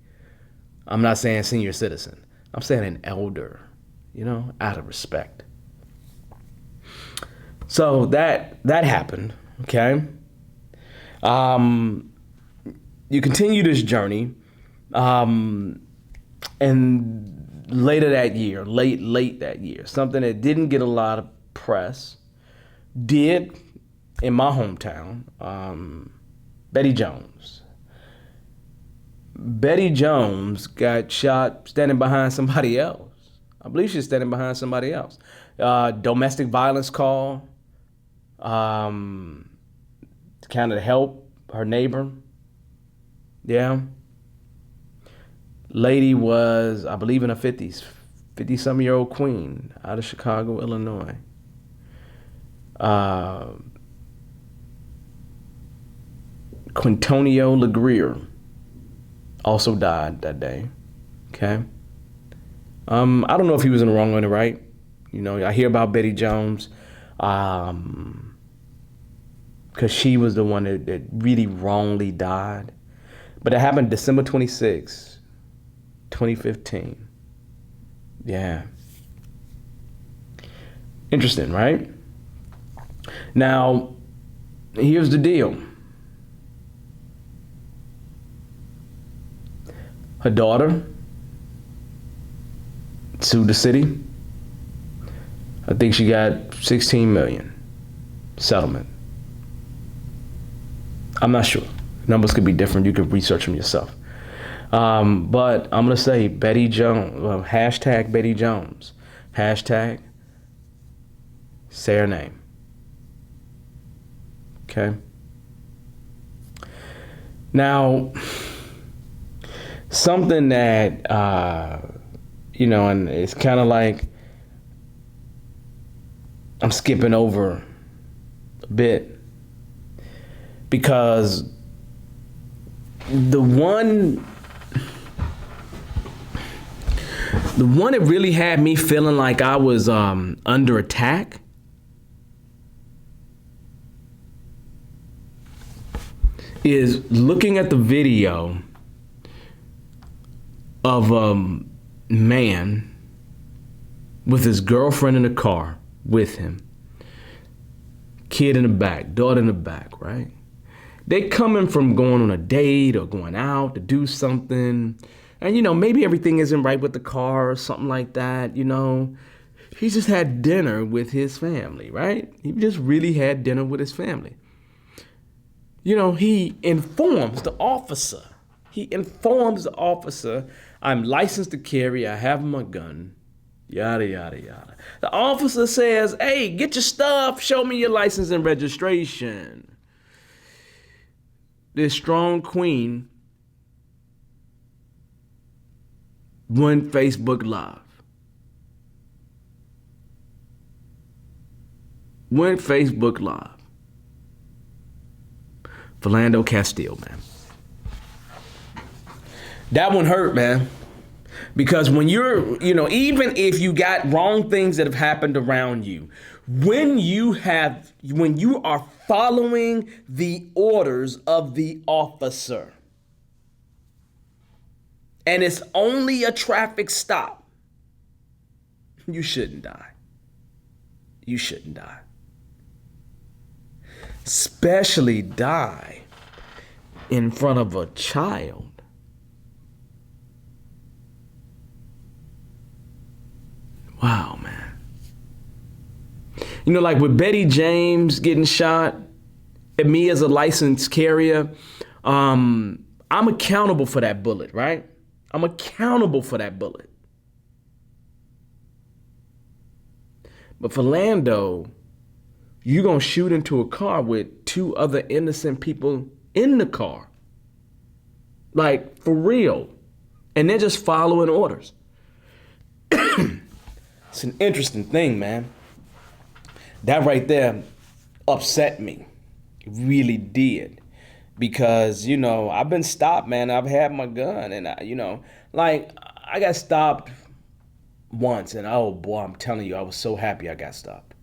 I'm not saying senior citizen. I'm saying an elder, out of respect. So that happened, okay? You continue this journey, and later that year, late that year, something that didn't get a lot of press, did in my hometown, Betty Jones. Betty Jones got shot standing behind somebody else. I believe she's standing behind somebody else. Domestic violence call, kind of help her neighbor. Yeah. Lady was, I believe, in her 50s, 50-some-year-old queen out of Chicago, Illinois. Quintonio LeGrier also died that day. Okay. I don't know if he was in the wrong or in the right. I hear about Betty Jones because she was the one that really wrongly died. But it happened December 26, 2015. Yeah. Interesting, right? Now, here's the deal. Her daughter sued the city. I think she got $16 million settlement. I'm not sure. Numbers could be different. You could research them yourself. But I'm going to say Betty Jones, hashtag Betty Jones, hashtag say her name. Okay. Now, something that, and it's kind of like I'm skipping over a bit because the one that really had me feeling like I was under attack is looking at the video of a man with his girlfriend in the car with him, kid in the back, daughter in the back, right? They coming from going on a date or going out to do something, and maybe everything isn't right with the car or something like that, He just had dinner with his family, right? He just really had dinner with his family. You know, he informs the officer. I'm licensed to carry. I have my gun. Yada, yada, yada. The officer says, hey, get your stuff. Show me your license and registration. This strong queen went Facebook Live. Philando Castile, man. That one hurt, man. Because when you're, even if you got wrong things that have happened around you, when you are following the orders of the officer, and it's only a traffic stop, you shouldn't die. You shouldn't die. Especially die in front of a child. Wow, man. Like with Betty James getting shot, and me as a licensed carrier, I'm accountable for that bullet, right? I'm accountable for that bullet. But Philando, you're going to shoot into a car with 2 other innocent people in the car. Like, for real. And they're just following orders. It's an interesting thing, man. That right there upset me. It really did. Because, I've been stopped, man. I've had my gun. And, I got stopped once. And, oh, boy, I'm telling you, I was so happy I got stopped.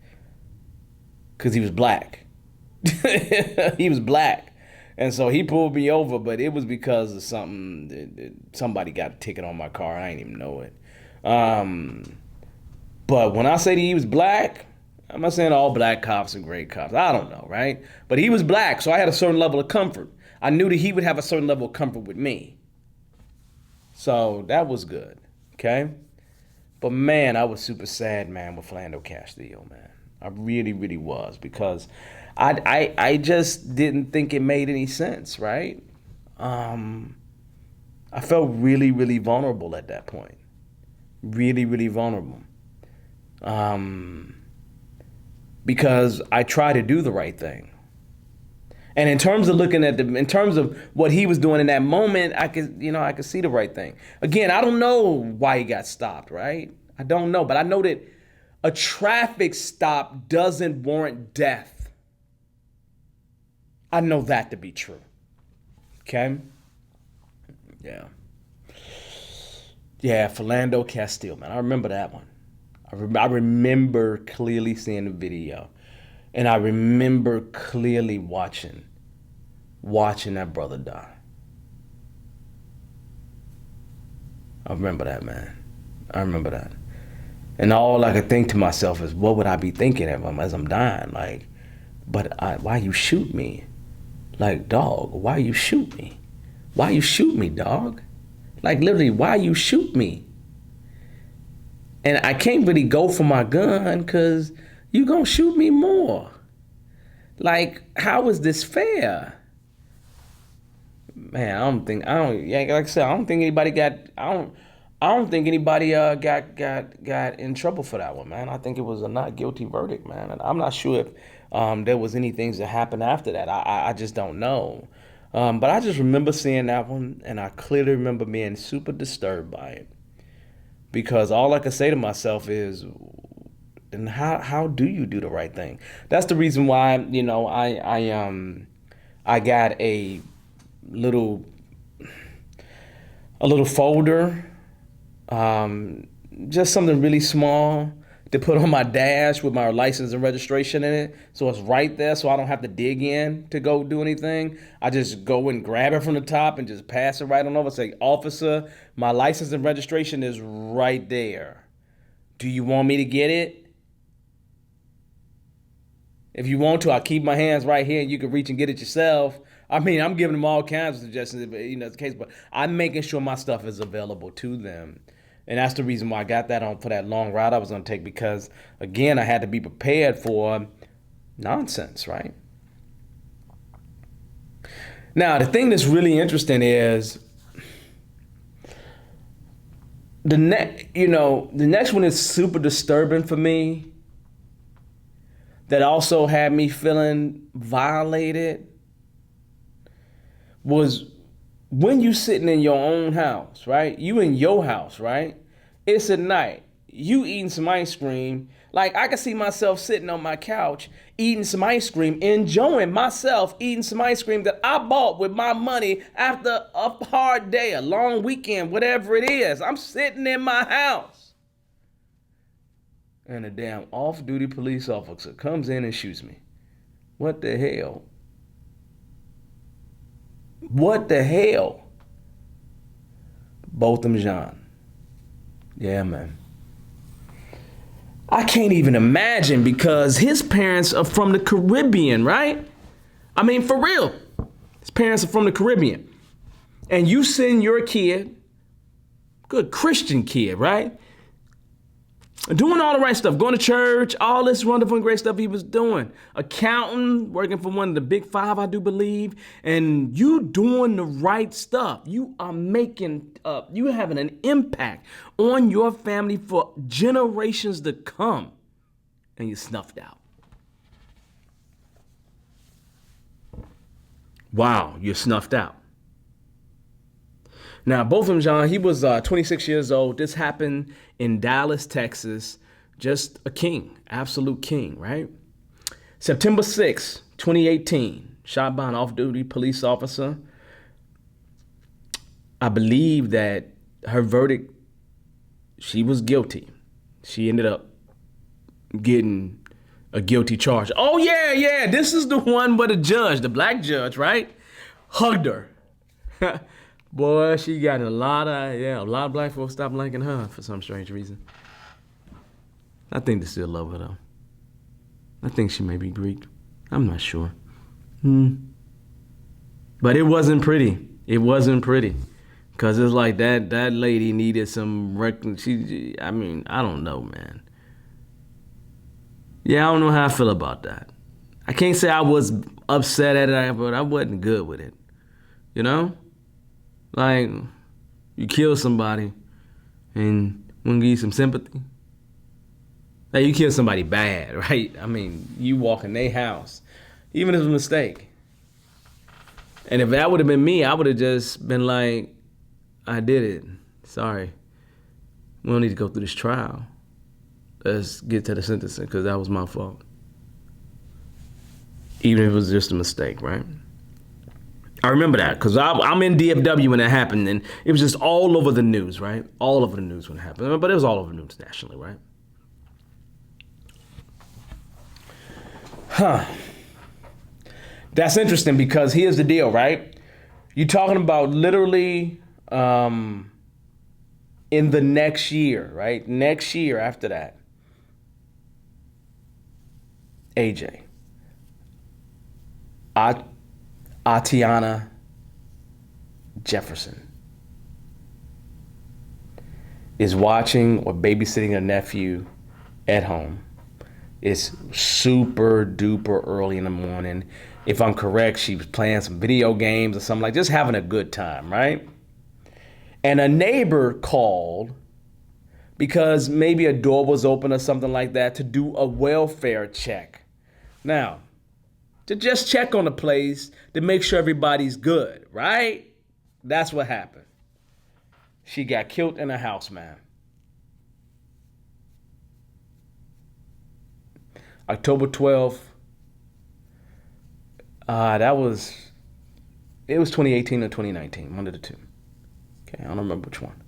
Because he was black. He was black. And so he pulled me over, but it was because of something. Somebody got a ticket on my car. I didn't even know it. But when I say that he was black, I'm not saying all black cops are great cops. I don't know, right? But he was black, so I had a certain level of comfort. I knew that he would have a certain level of comfort with me. So that was good, okay? But, man, I was super sad, man, with Philando Castile, man. I really, really was, because I just didn't think it made any sense, right? I felt really, really vulnerable at that point. Really, really vulnerable. Because I tried to do the right thing. And in terms of in terms of what he was doing in that moment, I could see the right thing. Again, I don't know why he got stopped, right? I don't know, but I know that a traffic stop doesn't warrant death. I know that to be true. Okay? Yeah. Yeah, Philando Castile, man. I remember that one. I remember clearly seeing the video. And I remember clearly watching that brother die. I remember that, man. I remember that. And all I could think to myself is, what would I be thinking of him as I'm dying? Like, why you shoot me? Like, dog, why you shoot me? Why you shoot me, dog? Like, literally, why you shoot me? And I can't really go for my gun because you gonna shoot me more. Like, how is this fair? Man, I don't think anybody got in trouble for that one, man. I think it was a not guilty verdict, man. And I'm not sure if there was any things that happened after that. I just don't know. But I just remember seeing that one, and I clearly remember being super disturbed by it. Because all I could say to myself is, and how do you do the right thing? That's the reason why, I got a little folder, just something really small to put on my dash with my license and registration in it. So it's right there, so I don't have to dig in to go do anything. I just go and grab it from the top and just pass it right on over. Say, officer, my license and registration is right there. Do you want me to get it? If you want to, I'll keep my hands right here and you can reach and get it yourself. I mean, I'm giving them all kinds of suggestions, it's the case, but I'm making sure my stuff is available to them. And that's the reason why I got that on for that long route I was going to take, because, again, I had to be prepared for nonsense, right? Now, the thing that's really interesting is the next one is super disturbing for me, that also had me feeling violated, was when you sitting in your own house, right? You in your house, right? It's at night. You eating some ice cream. Like, I can see myself sitting on my couch eating some ice cream, enjoying myself eating some ice cream that I bought with my money after a hard day, a long weekend, whatever it is. I'm sitting in my house. And a damn off-duty police officer comes in and shoots me. What the hell? What the hell? Botham Jean. Yeah, man. I can't even imagine, because his parents are from the Caribbean, right? I mean, for real. His parents are from the Caribbean. And you send your kid, good Christian kid, right? Doing all the right stuff, going to church, all this wonderful and great stuff he was doing. Accountant, working for one of the big five, I do believe. And you doing the right stuff. You are you having an impact on your family for generations to come. And you're snuffed out. Wow, you're snuffed out. Now, Botham Jean, he was 26 years old. This happened in Dallas, Texas. Just a king, absolute king, right? September 6, 2018, shot by an off-duty police officer. I believe that her verdict, she was guilty. She ended up getting a guilty charge. Oh, yeah. This is the one where the judge, the black judge, right, hugged her. Boy, she got a lot of black folks stopped liking her for some strange reason. I think they still love her, though. I think she may be Greek. I'm not sure. But it wasn't pretty. It wasn't pretty. Because it's like that lady needed some I don't know, man. Yeah, I don't know how I feel about that. I can't say I was upset at it, but I wasn't good with it. You know? Like, you kill somebody and want to give you some sympathy. Like, you kill somebody bad, right? I mean, you walk in their house, even if it's a mistake. And if that would have been me, I would have just been like, I did it. Sorry. We don't need to go through this trial. Let's get to the sentencing, because that was my fault. Even if it was just a mistake, right? I remember that, because I'm in DFW when it happened, and it was just all over the news, right? All over the news when it happened. But it was all over the news nationally, right? That's interesting, because here's the deal, right? You're talking about literally in the next year, right? Next year after that. AJ. Atiana Jefferson is watching or babysitting a nephew at home. It's super duper early in the morning. If I'm correct, she was playing some video games or something, like just having a good time, right? And a neighbor called because maybe a door was open or something like that to do a welfare check. Now, to just check on the place to make sure everybody's good, right? That's what happened. She got killed in a house, man. October 12th. It was 2018 or 2019, one of the two. Okay, I don't remember which one.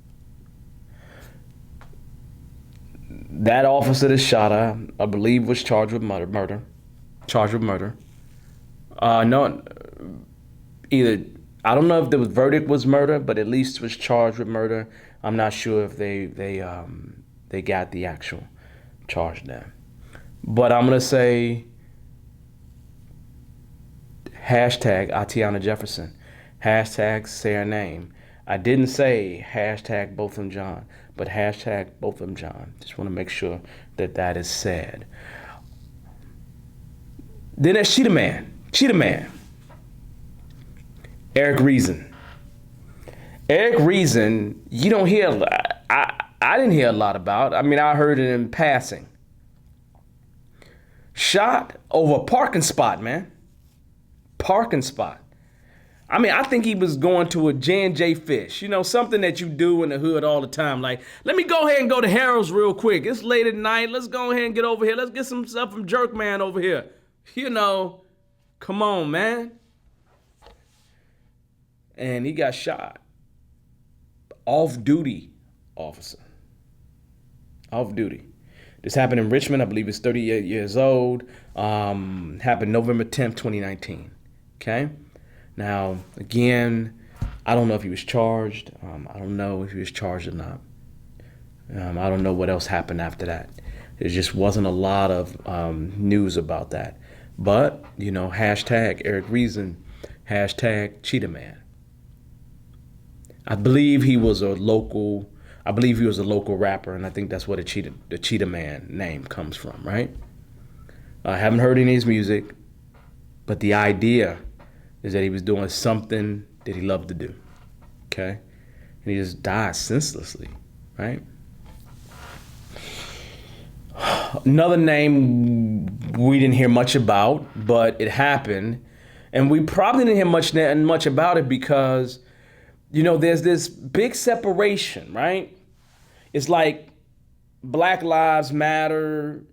That officer that shot her, I believe, was charged with murder. Charged with murder. No, either, I don't know if the verdict was murder, but at least was charged with murder. I'm not sure if they got the actual charge there. But I'm gonna say hashtag Atiana Jefferson. Hashtag say her name. I didn't say hashtag Botham Jean, but hashtag both of them John. Just want to make sure that that is said. Then there's Cheetah Man. Eric Reason. Eric Reason, you don't hear a lot. I didn't hear a lot about. I mean, I heard it in passing. Shot over a parking spot, man. Parking spot. I mean, I think he was going to a J&J Fish. You know, something that you do in the hood all the time. Like, let me go ahead and go to Harold's real quick. It's late at night. Let's go ahead and get over here. Let's get some stuff from Jerkman over here. You know, come on, man. And he got shot. Off-duty officer. Off-duty. This happened in Richmond. I believe it's 38 years old. Happened November 10th, 2019. Okay? Now, again, I don't know if he was charged. I don't know if he was charged or not. I don't know what else happened after that. There just wasn't a lot of news about that. But, you know, hashtag Eric Reason, hashtag Cheetah Man. I believe he was a local rapper, and I think that's where the Cheetah Man name comes from, right? I haven't heard any of his music, but the idea is that he was doing something that he loved to do, okay? And he just died senselessly, right? Another name we didn't hear much about, but it happened, and we probably didn't hear much about it because, you know, there's this big separation, right? It's like Black Lives Matter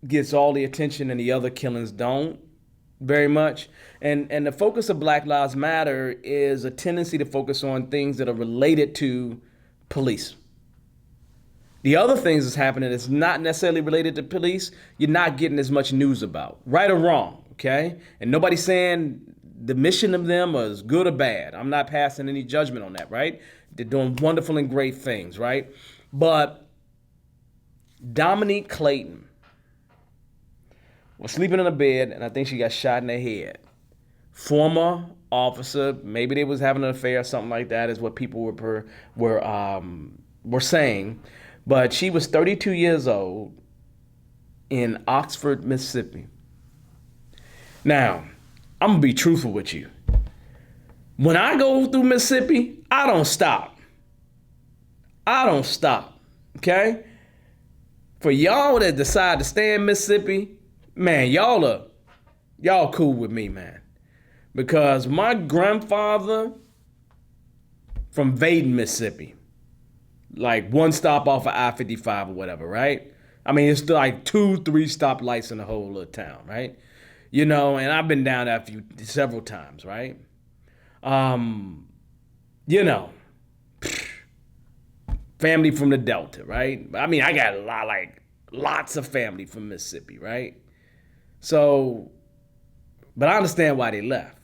gets all the attention and the other killings don't very much. And the focus of Black Lives Matter is a tendency to focus on things that are related to police. The other things that's happening that's not necessarily related to police, you're not getting as much news about, right or wrong, okay? And nobody's saying the mission of them is good or bad. I'm not passing any judgment on that, right? They're doing wonderful and great things, right? But Dominique Clayton was sleeping in a bed, and I think she got shot in the head. Former officer, maybe they was having an affair or something like that, is what people were saying. But she was 32 years old in Oxford, Mississippi. Now, I'm gonna be truthful with you. When I go through Mississippi, I don't stop. Okay? For y'all that decide to stay in Mississippi, man, y'all cool with me, man. Because my grandfather from Vaden, Mississippi, like one stop off of I-55 or whatever, right? I mean, it's like 2-3 stop lights in the whole little town, right? You know, and I've been down there several times, right? You know, family from the Delta, right? I mean, I got lots of family from Mississippi, right? So, but I understand why they left.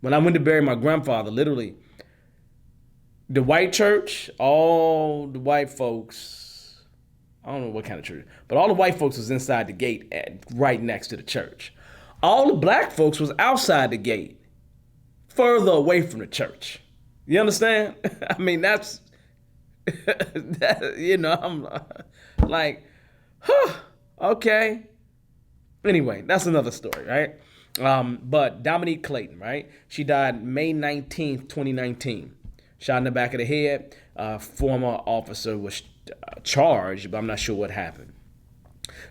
When I went to bury my grandfather, literally, the white church, all the white folks, I don't know what kind of church, but all the white folks was inside the gate right next to the church. All the black folks was outside the gate, further away from the church. You understand? I mean, that's, you know, I'm like, okay. Anyway, that's another story, right? But Dominique Clayton, right? She died May 19th, 2019. Shot in the back of the head. Former officer was charged, but I'm not sure what happened.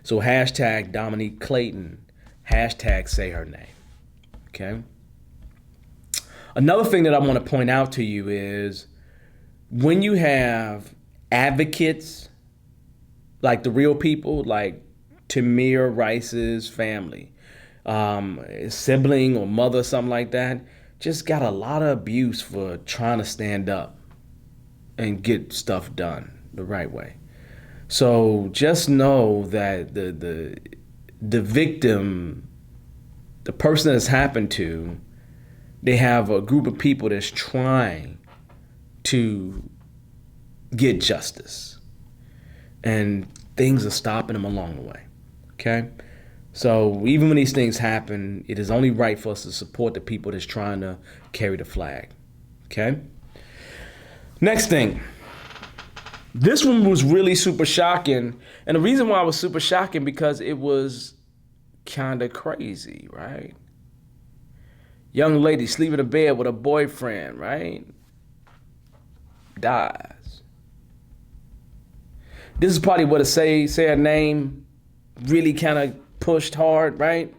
So hashtag Dominique Clayton. Hashtag say her name. Okay? Another thing that I want to point out to you is when you have advocates, like the real people, like TamirRice's family, sibling or mother, something like that, just got a lot of abuse for trying to stand up and get stuff done the right way. So just know that the victim, the person that's happened to, they have a group of people that's trying to get justice. And things are stopping them along the way. Okay? So even when these things happen, it is only right for us to support the people that's trying to carry the flag. Okay? Next thing. This one was really super shocking. And the reason why it was super shocking because it was kind of crazy, right? Young lady sleeping in bed with a boyfriend, right? Dies. This is probably what say her name really kind of pushed hard, right?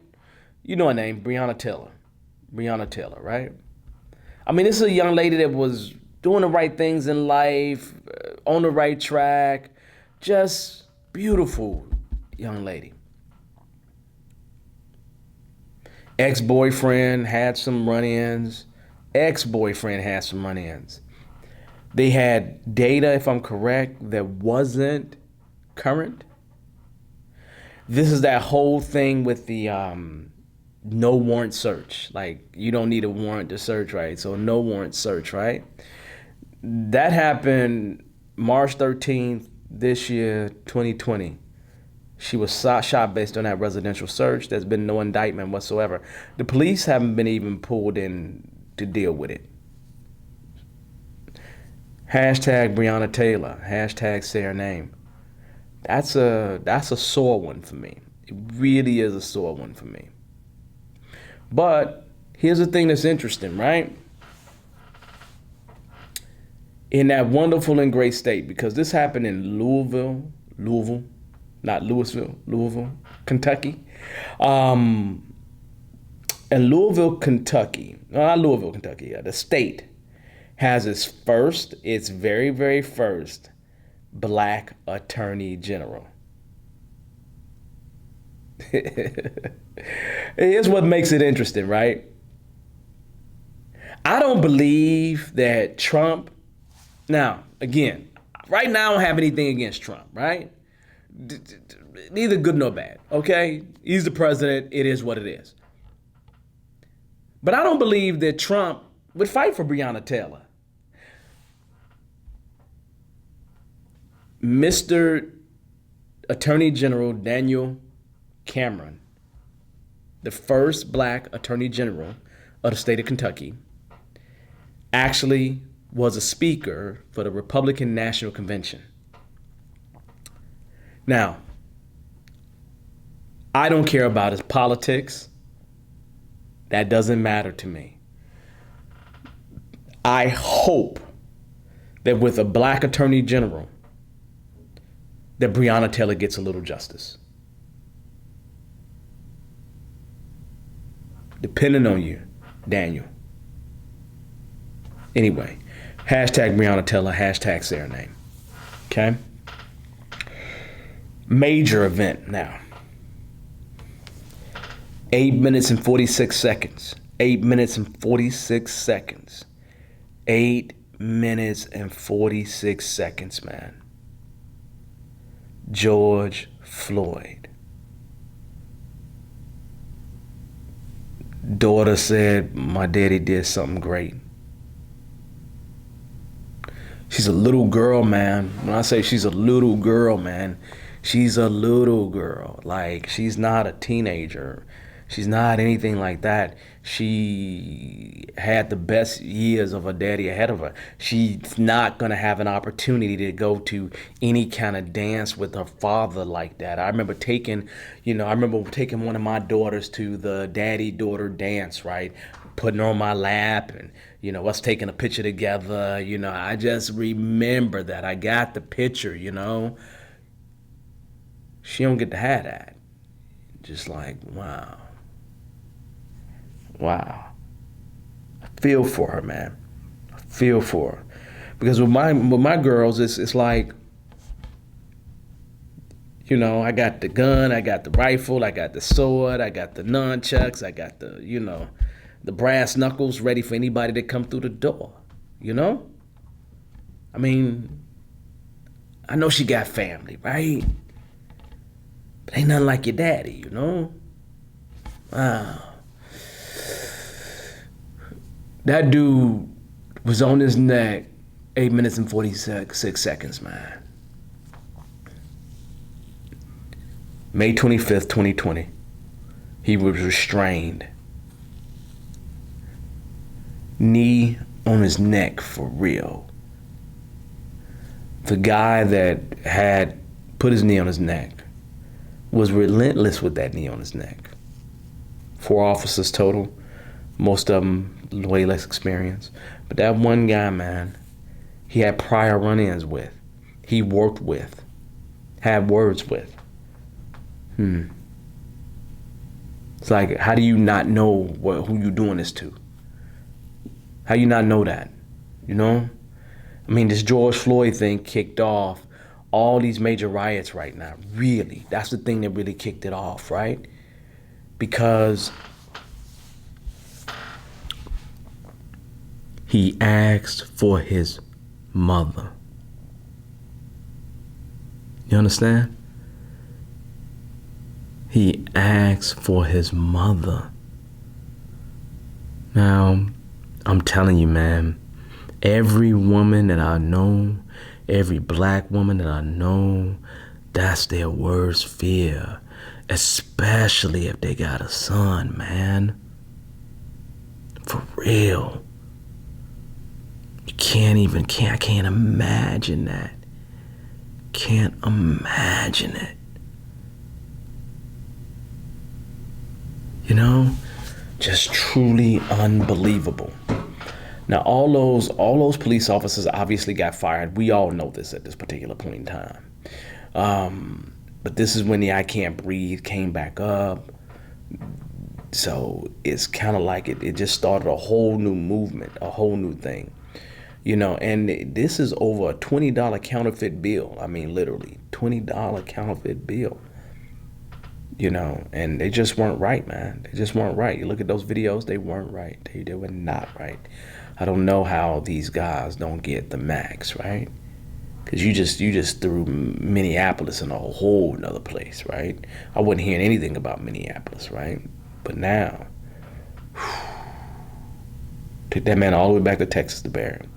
You know her name, Breonna Taylor. Breonna Taylor, right? I mean, this is a young lady that was doing the right things in life, on the right track, just beautiful young lady. Ex-boyfriend had some run-ins. They had data, if I'm correct, that wasn't current. This is that whole thing with the no warrant search. Like, you don't need a warrant to search, right? So no warrant search, right? That happened March 13th this year, 2020. She was shot based on that residential search. There's been no indictment whatsoever. The police haven't been even pulled in to deal with it. Hashtag Breonna Taylor. Hashtag say her name. That's a sore one for me. It really is a sore one for me. But here's the thing that's interesting, right? In that wonderful and great state, because this happened in Louisville, not Louisville, Louisville, Kentucky. In Louisville, Kentucky, not Louisville, Kentucky, the state has its very, very first Black Attorney General. Here's what makes it interesting, right? I don't believe that Trump, now, again, right now I don't have anything against Trump, right? Neither good nor bad, okay? He's the president. It is what it is. But I don't believe that Trump would fight for Breonna Taylor. Mr. Attorney General Daniel Cameron, the first Black Attorney General of the state of Kentucky, actually was a speaker for the Republican National Convention. Now, I don't care about his politics. That doesn't matter to me. I hope that with a Black Attorney General, that Breonna Taylor gets a little justice. Depending on you, Daniel. Anyway, hashtag Breonna Taylor, hashtag say her name. Okay? Major event now. 8 minutes and 46 seconds. 8 minutes and 46 seconds. 8 minutes and 46 seconds, man. George Floyd. Daughter said, my daddy did something great. She's a little girl, man. When I say she's a little girl, man, she's a little girl. Like, she's not a teenager. She's not anything like that. She had the best years of her daddy ahead of her. She's not going to have an opportunity to go to any kind of dance with her father like that. I remember taking one of my daughters to the daddy-daughter dance, right? Putting her on my lap and, us taking a picture together. I just remember that. I got the picture, She don't get to have that. Just like, wow. Wow. I feel for her, man. I feel for her. Because with my girls, it's like, I got the gun, I got the rifle, I got the sword, I got the nunchucks, I got the, the brass knuckles ready for anybody to come through the door, I mean, I know she got family, right? But ain't nothing like your daddy, Wow. That dude was on his neck 8 minutes and 46 seconds, man. May 25th, 2020. He was restrained. Knee on his neck for real. The guy that had put his knee on his neck was relentless with that knee on his neck. 4 officers total, most of them way less experience. But that one guy, man, he had prior run-ins with, he worked with, had words with. It's like, how do you not know who you doing this to? How you not know that? You know? I mean, this George Floyd thing kicked off all these major riots right now. Really, that's the thing that really kicked it off, right? Because he asked for his mother. You understand? He asked for his mother. Now, I'm telling you, man, every woman that I know, every black woman that I know, that's their worst fear, especially if they got a son, man. For real. I can't imagine that. Can't imagine it. You know, just truly unbelievable. Now, all those police officers obviously got fired. We all know this at this particular point in time. But this is when the I can't breathe came back up. So it's kind of like it just started a whole new movement, a whole new thing. You know, and this is over a $20 counterfeit bill. I mean, literally, $20 counterfeit bill. You know, and they just weren't right, man. They just weren't right. You look at those videos, they weren't right. They were not right. I don't know how these guys don't get the max, right? Because you just threw Minneapolis in a whole nother place, right? I wasn't hearing anything about Minneapolis, right? But now, took that man all the way back to Texas to bury him,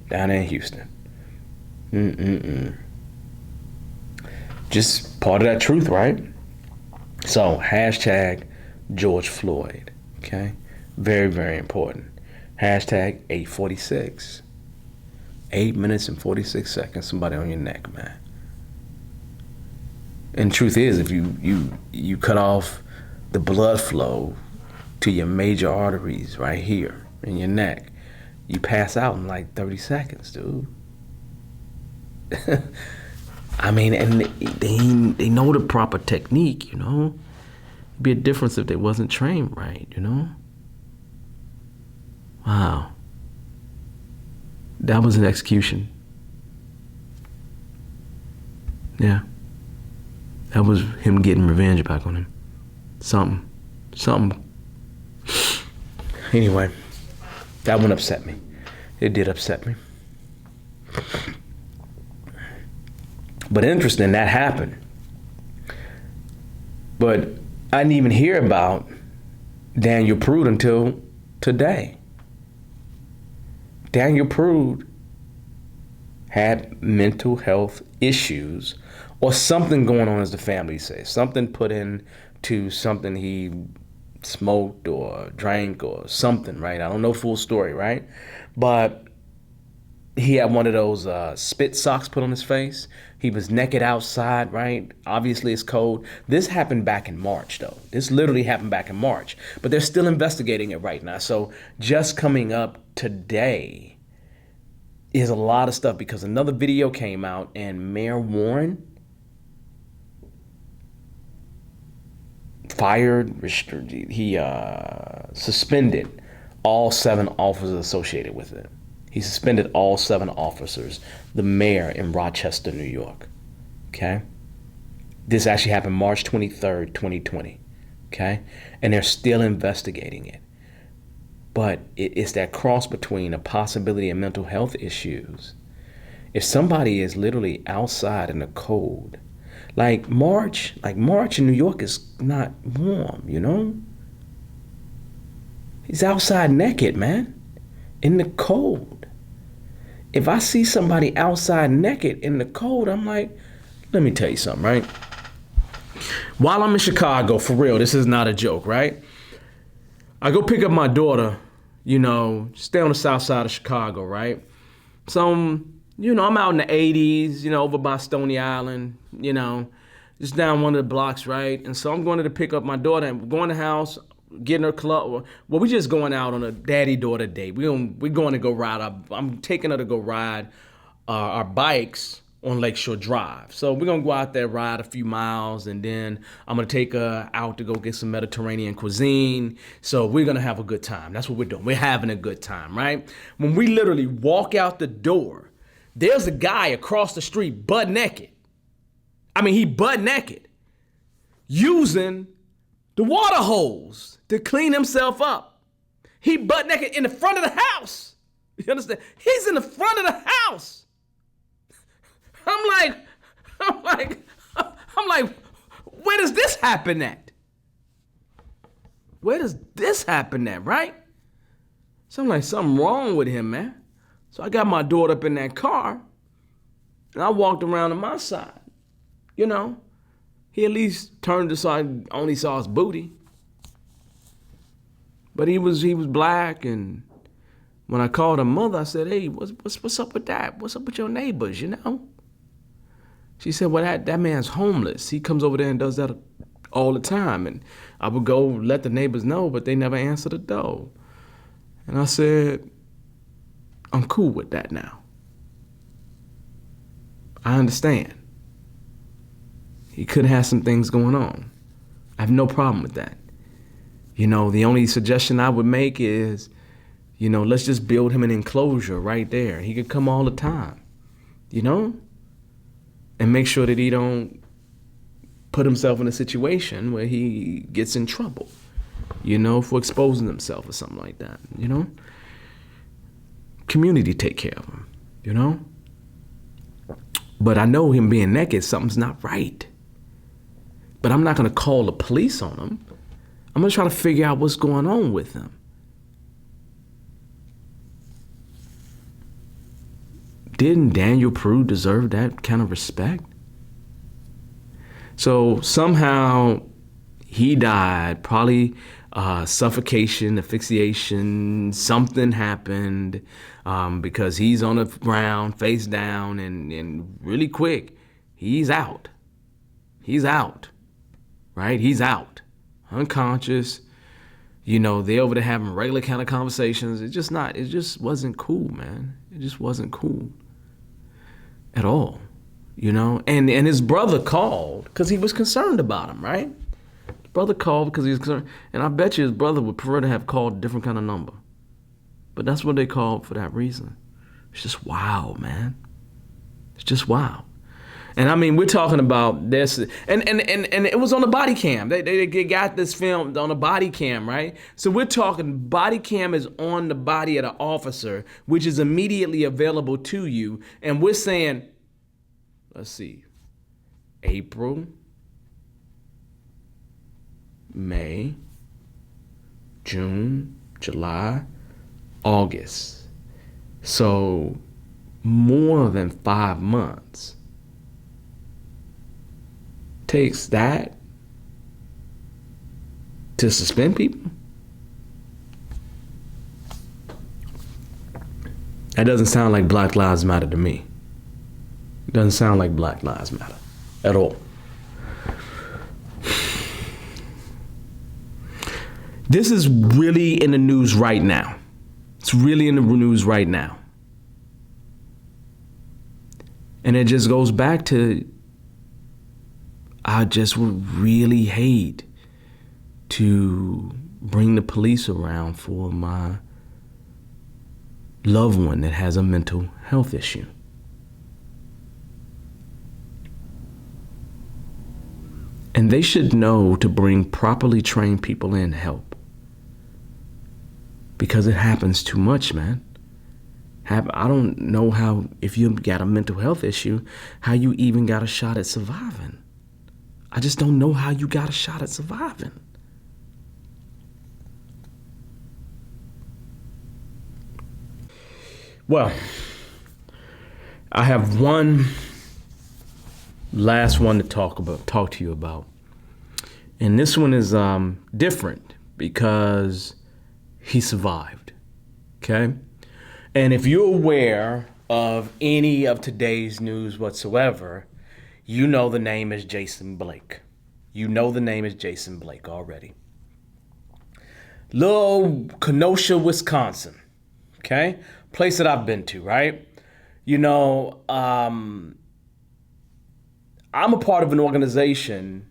down there in Houston. Just part of that truth, right? So, hashtag George Floyd, okay? Very, very important. Hashtag 8:46. 8 minutes and 46 seconds, somebody on your neck, man. And truth is, if you cut off the blood flow to your major arteries right here in your neck, you pass out in like 30 seconds, dude. I mean, and they know the proper technique, you know? It'd be a difference if they wasn't trained right, you know? Wow. That was an execution. Yeah. That was him getting revenge back on him. Something. Anyway, that one upset me. It did upset me. But interesting, that happened. But I didn't even hear about Daniel Prude until today. Daniel Prude had mental health issues or something going on, as the family says. Something put into something he smoked or drank or something, right? I don't know full story, right? But he had one of those spit socks put on his face. He was naked outside, right? Obviously, it's cold. This happened back in March, though. This literally happened back in March. But they're still investigating it right now. So just coming up today is a lot of stuff because another video came out and Mayor Warren he suspended all 7 officers associated with it. He suspended all 7 officers, the mayor in Rochester, New York, okay? This actually happened March 23rd, 2020, okay? And they're still investigating it. But it's that cross between a possibility of mental health issues. If somebody is literally outside in the cold, like March in New York is not warm, you know? He's outside naked, man, in the cold. If I see somebody outside naked in the cold, I'm like, let me tell you something, right? While I'm in Chicago, for real, this is not a joke, right? I go pick up my daughter, you know, stay on the south side of Chicago, right? Some I'm out in the 80s, over by Stony Island, just down one of the blocks, right? And so I'm going to pick up my daughter and going to the house, getting her club. Well, we just going out on a daddy-daughter date. We're going to go ride. I'm taking her to go ride our bikes on Lakeshore Drive. So we're going to go out there, ride a few miles, and then I'm going to take her out to go get some Mediterranean cuisine. So we're going to have a good time. That's what we're doing. We're having a good time, right? When we literally walk out the door, there's a guy across the street butt naked. I mean, he butt naked, using the water hose to clean himself up. He butt naked in the front of the house. You understand? He's in the front of the house. I'm like, where does this happen at? Where does this happen at, right? So I'm like, something wrong with him, man. So I got my daughter up in that car, and I walked around to my side. He at least turned aside, only saw his booty. But he was black, and when I called her mother, I said, hey, what's up with that? What's up with your neighbors, She said, well, that man's homeless. He comes over there and does that all the time. And I would go let the neighbors know, but they never answer the door. And I said, I'm cool with that now. I understand. He could have some things going on. I have no problem with that. The only suggestion I would make is, let's just build him an enclosure right there. He could come all the time, and make sure that he don't put himself in a situation where he gets in trouble, for exposing himself or something like that, Community take care of him, But I know him being naked, something's not right. But I'm not going to call the police on him. I'm going to try to figure out what's going on with him. Didn't Daniel Prue deserve that kind of respect? So somehow he died, probably suffocation, asphyxiation, something happened because he's on the ground, face down, and really quick, he's out. He's out, right? He's out, unconscious. They over there having regular kind of conversations. It just wasn't cool, man. It just wasn't cool at all, And his brother called because he was concerned about him, right? His brother called because he was concerned. And I bet you his brother would prefer to have called a different kind of number. But that's what they called for that reason. It's just wild, man. It's just wild. And I mean, we're talking about this, and it was on the body cam. They got this filmed on a body cam, right? So we're talking body cam is on the body of the officer, which is immediately available to you. And we're saying, let's see, April, May, June, July, August. So more than 5 months. Takes that to suspend people? That doesn't sound like Black Lives Matter to me. It doesn't sound like Black Lives Matter at all. This is really in the news right now. It's really in the news right now. And it just goes back to, I just would really hate to bring the police around for my loved one that has a mental health issue. And they should know to bring properly trained people in to help. Because it happens too much, man. I don't know how, if you got a mental health issue, how you even got a shot at surviving. I just don't know how you got a shot at surviving. Well, I have one last one to talk to you about. And this one is different because he survived. Okay? And if you're aware of any of today's news whatsoever, you know the name is Jason Blake. You know the name is Jason Blake already. Little Kenosha, Wisconsin. Okay? Place that I've been to, right? You know, I'm a part of an organization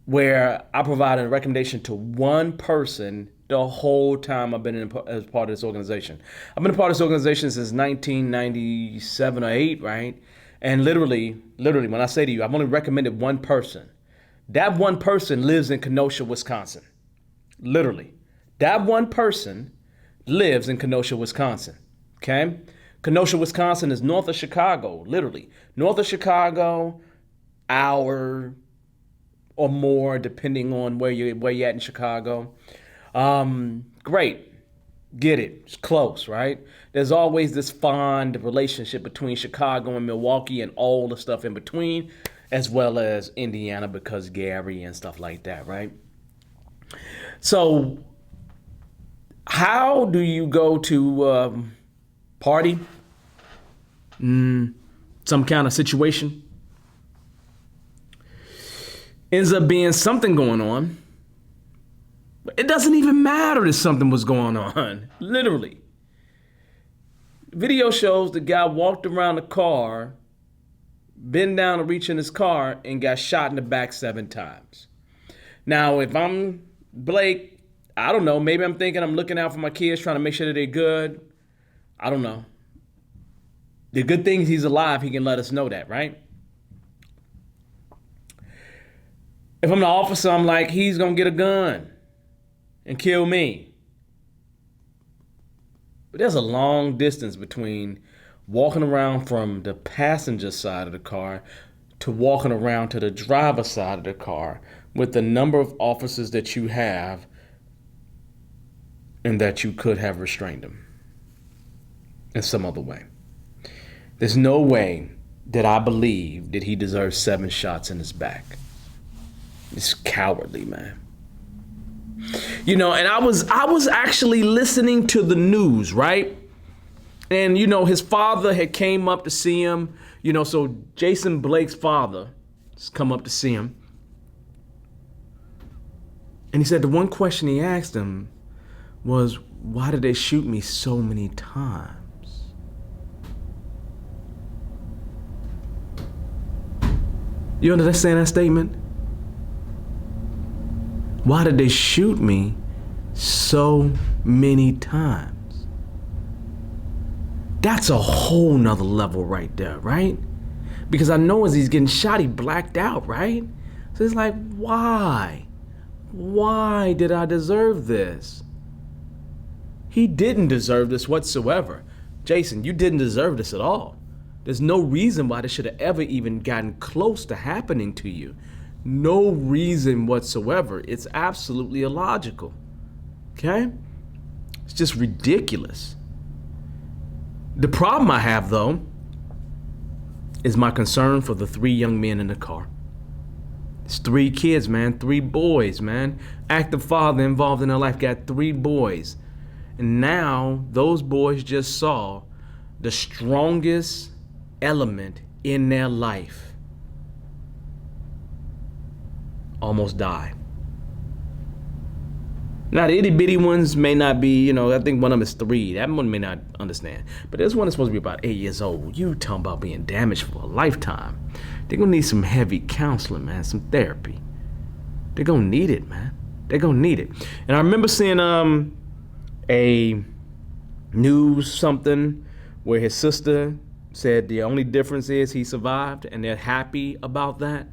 where I provided a recommendation to one person the whole time I've been as part of this organization. I've been a part of this organization since 1997 or 8, right? And literally, when I say to you, I've only recommended one person. That one person lives in Kenosha, Wisconsin. Literally. That one person lives in Kenosha, Wisconsin. Okay? Kenosha, Wisconsin is north of Chicago, literally. North of Chicago, hour or more, depending on where you're at in Chicago. Great. Get it. It's close, right? There's always this fond relationship between Chicago and Milwaukee and all the stuff in between, as well as Indiana because Gary and stuff like that, right? So how do you go to party? Some kind of situation? Ends up being something going on. It doesn't even matter if something was going on. Literally. Video shows the guy walked around the car, bent down to reach in his car, and got shot in the back 7 times. Now, if I'm Blake, I don't know. Maybe I'm thinking I'm looking out for my kids, trying to make sure that they're good. I don't know. The good thing is he's alive. He can let us know that, right? If I'm the officer, I'm like, he's going to get a gun and kill me. But there's a long distance between walking around from the passenger side of the car to walking around to the driver's side of the car with the number of officers that you have and that you could have restrained him in some other way. There's no way that I believe that he deserves 7 shots in his back. It's cowardly, man. You know, and I was actually listening to the news, right? And, you know, his father had came up to see him. You know, so Jason Blake's father has come up to see him. And he said the one question he asked him was, why did they shoot me so many times? You understand that statement? Why did they shoot me so many times? That's a whole nother level right there, right? Because I know as he's getting shot, he blacked out, right? So it's like, why? Why did I deserve this? He didn't deserve this whatsoever. Jason, you didn't deserve this at all. There's no reason why this should have ever even gotten close to happening to you. No reason whatsoever. It's absolutely illogical. Okay? It's just ridiculous. The problem I have, though, is my concern for the 3 young men in the car. It's 3 kids, man. 3 boys, man. Active father involved in their life, got 3 boys. And now those boys just saw the strongest element in their life almost die. Now, the itty bitty ones may not be, you know, I think one of them is 3. That one may not understand. But this one is supposed to be about 8 years old. You talking about being damaged for a lifetime. They're going to need some heavy counseling, man, some therapy. They're going to need it, man. They're going to need it. And I remember seeing a news something where his sister said the only difference is he survived, and they're happy about that.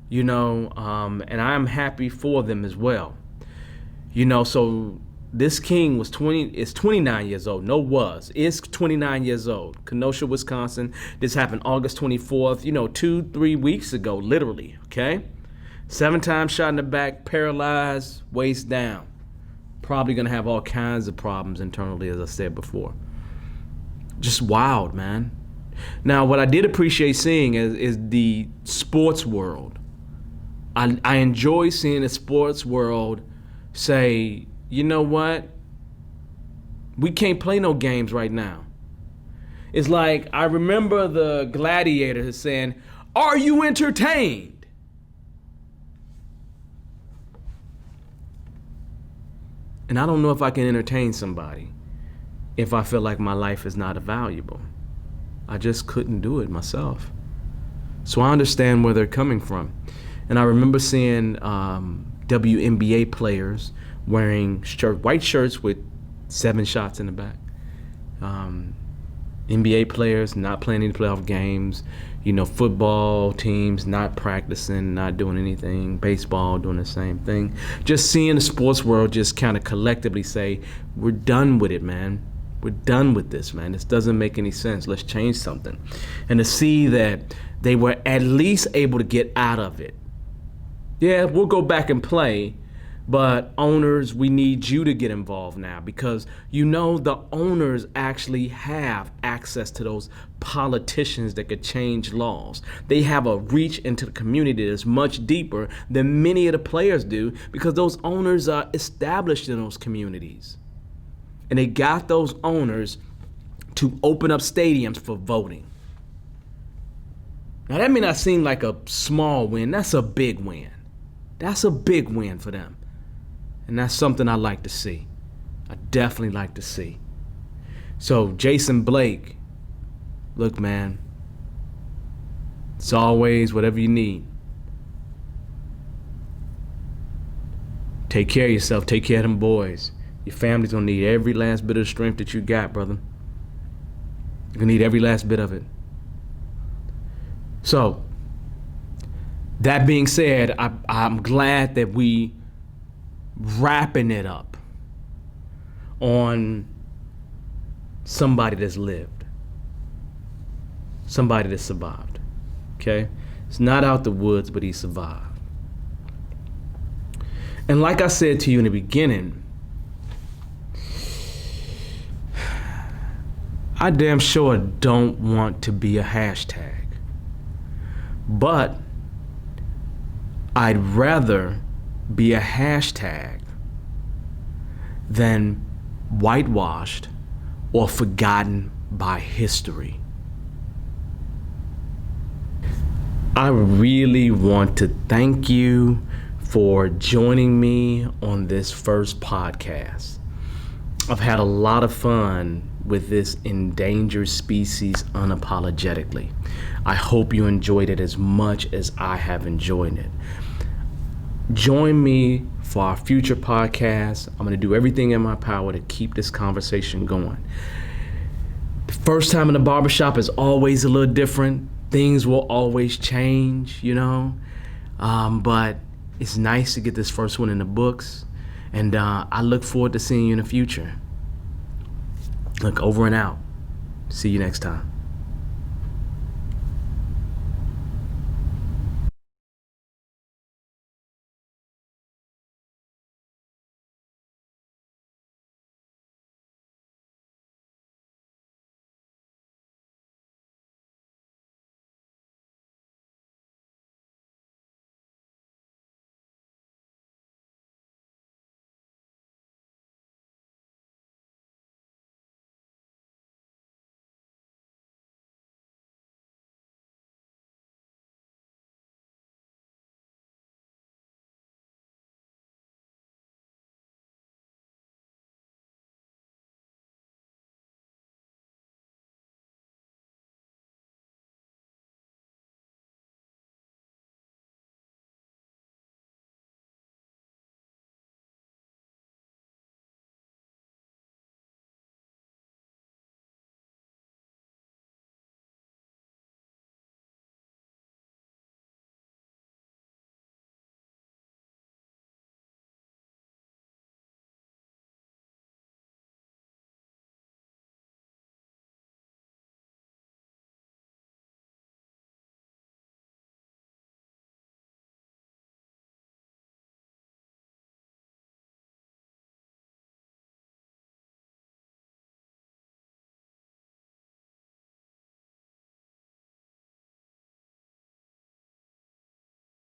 You know, and I'm happy for them as well. You know, so this king is 29 years old. Is 29 years old. Kenosha, Wisconsin. This happened August 24th, you know, 2-3 weeks ago, literally, okay? 7 times shot in the back, paralyzed, waist down. Probably gonna have all kinds of problems internally, as I said before. Just wild, man. Now, what I did appreciate seeing is the sports world. I enjoy seeing the sports world say, you know what? We can't play no games right now. It's like, I remember the gladiator saying, "Are you entertained?" And I don't know if I can entertain somebody if I feel like my life is not valuable. I just couldn't do it myself. So I understand where they're coming from. And I remember seeing WNBA players wearing white shirts with 7 shots in the back. NBA players not playing any playoff games. Football teams not practicing, not doing anything. Baseball doing the same thing. Just seeing the sports world just kind of collectively say, we're done with it, man. We're done with this, man. This doesn't make any sense. Let's change something. And to see that they were at least able to get out of it. Yeah, we'll go back and play, but owners, we need you to get involved now, because the owners actually have access to those politicians that could change laws. They have a reach into the community that's much deeper than many of the players do, because those owners are established in those communities. And they got those owners to open up stadiums for voting. Now that may not seem like a small win. That's a big win. That's a big win for them. And that's something I like to see. I definitely like to see. So Jason Blake, look, man, it's always whatever you need. Take care of yourself. Take care of them boys. Your family's gonna need every last bit of strength that you got, brother. You're gonna need every last bit of it. So, that being said, I'm glad that we wrapping it up on somebody that's lived, somebody that survived. Okay, it's not out the woods, but he survived. And like I said to you in the beginning, I damn sure don't want to be a hashtag, but I'd rather be a hashtag than whitewashed or forgotten by history. I really want to thank you for joining me on this first podcast. I've had a lot of fun with this endangered species unapologetically. I hope you enjoyed it as much as I have enjoyed it. Join me for our future podcasts. I'm going to do everything in my power to keep this conversation going. The first time in the barbershop is always a little different. Things will always change, but it's nice to get this first one in the books. And I look forward to seeing you in the future. Look, over and out. See you next time.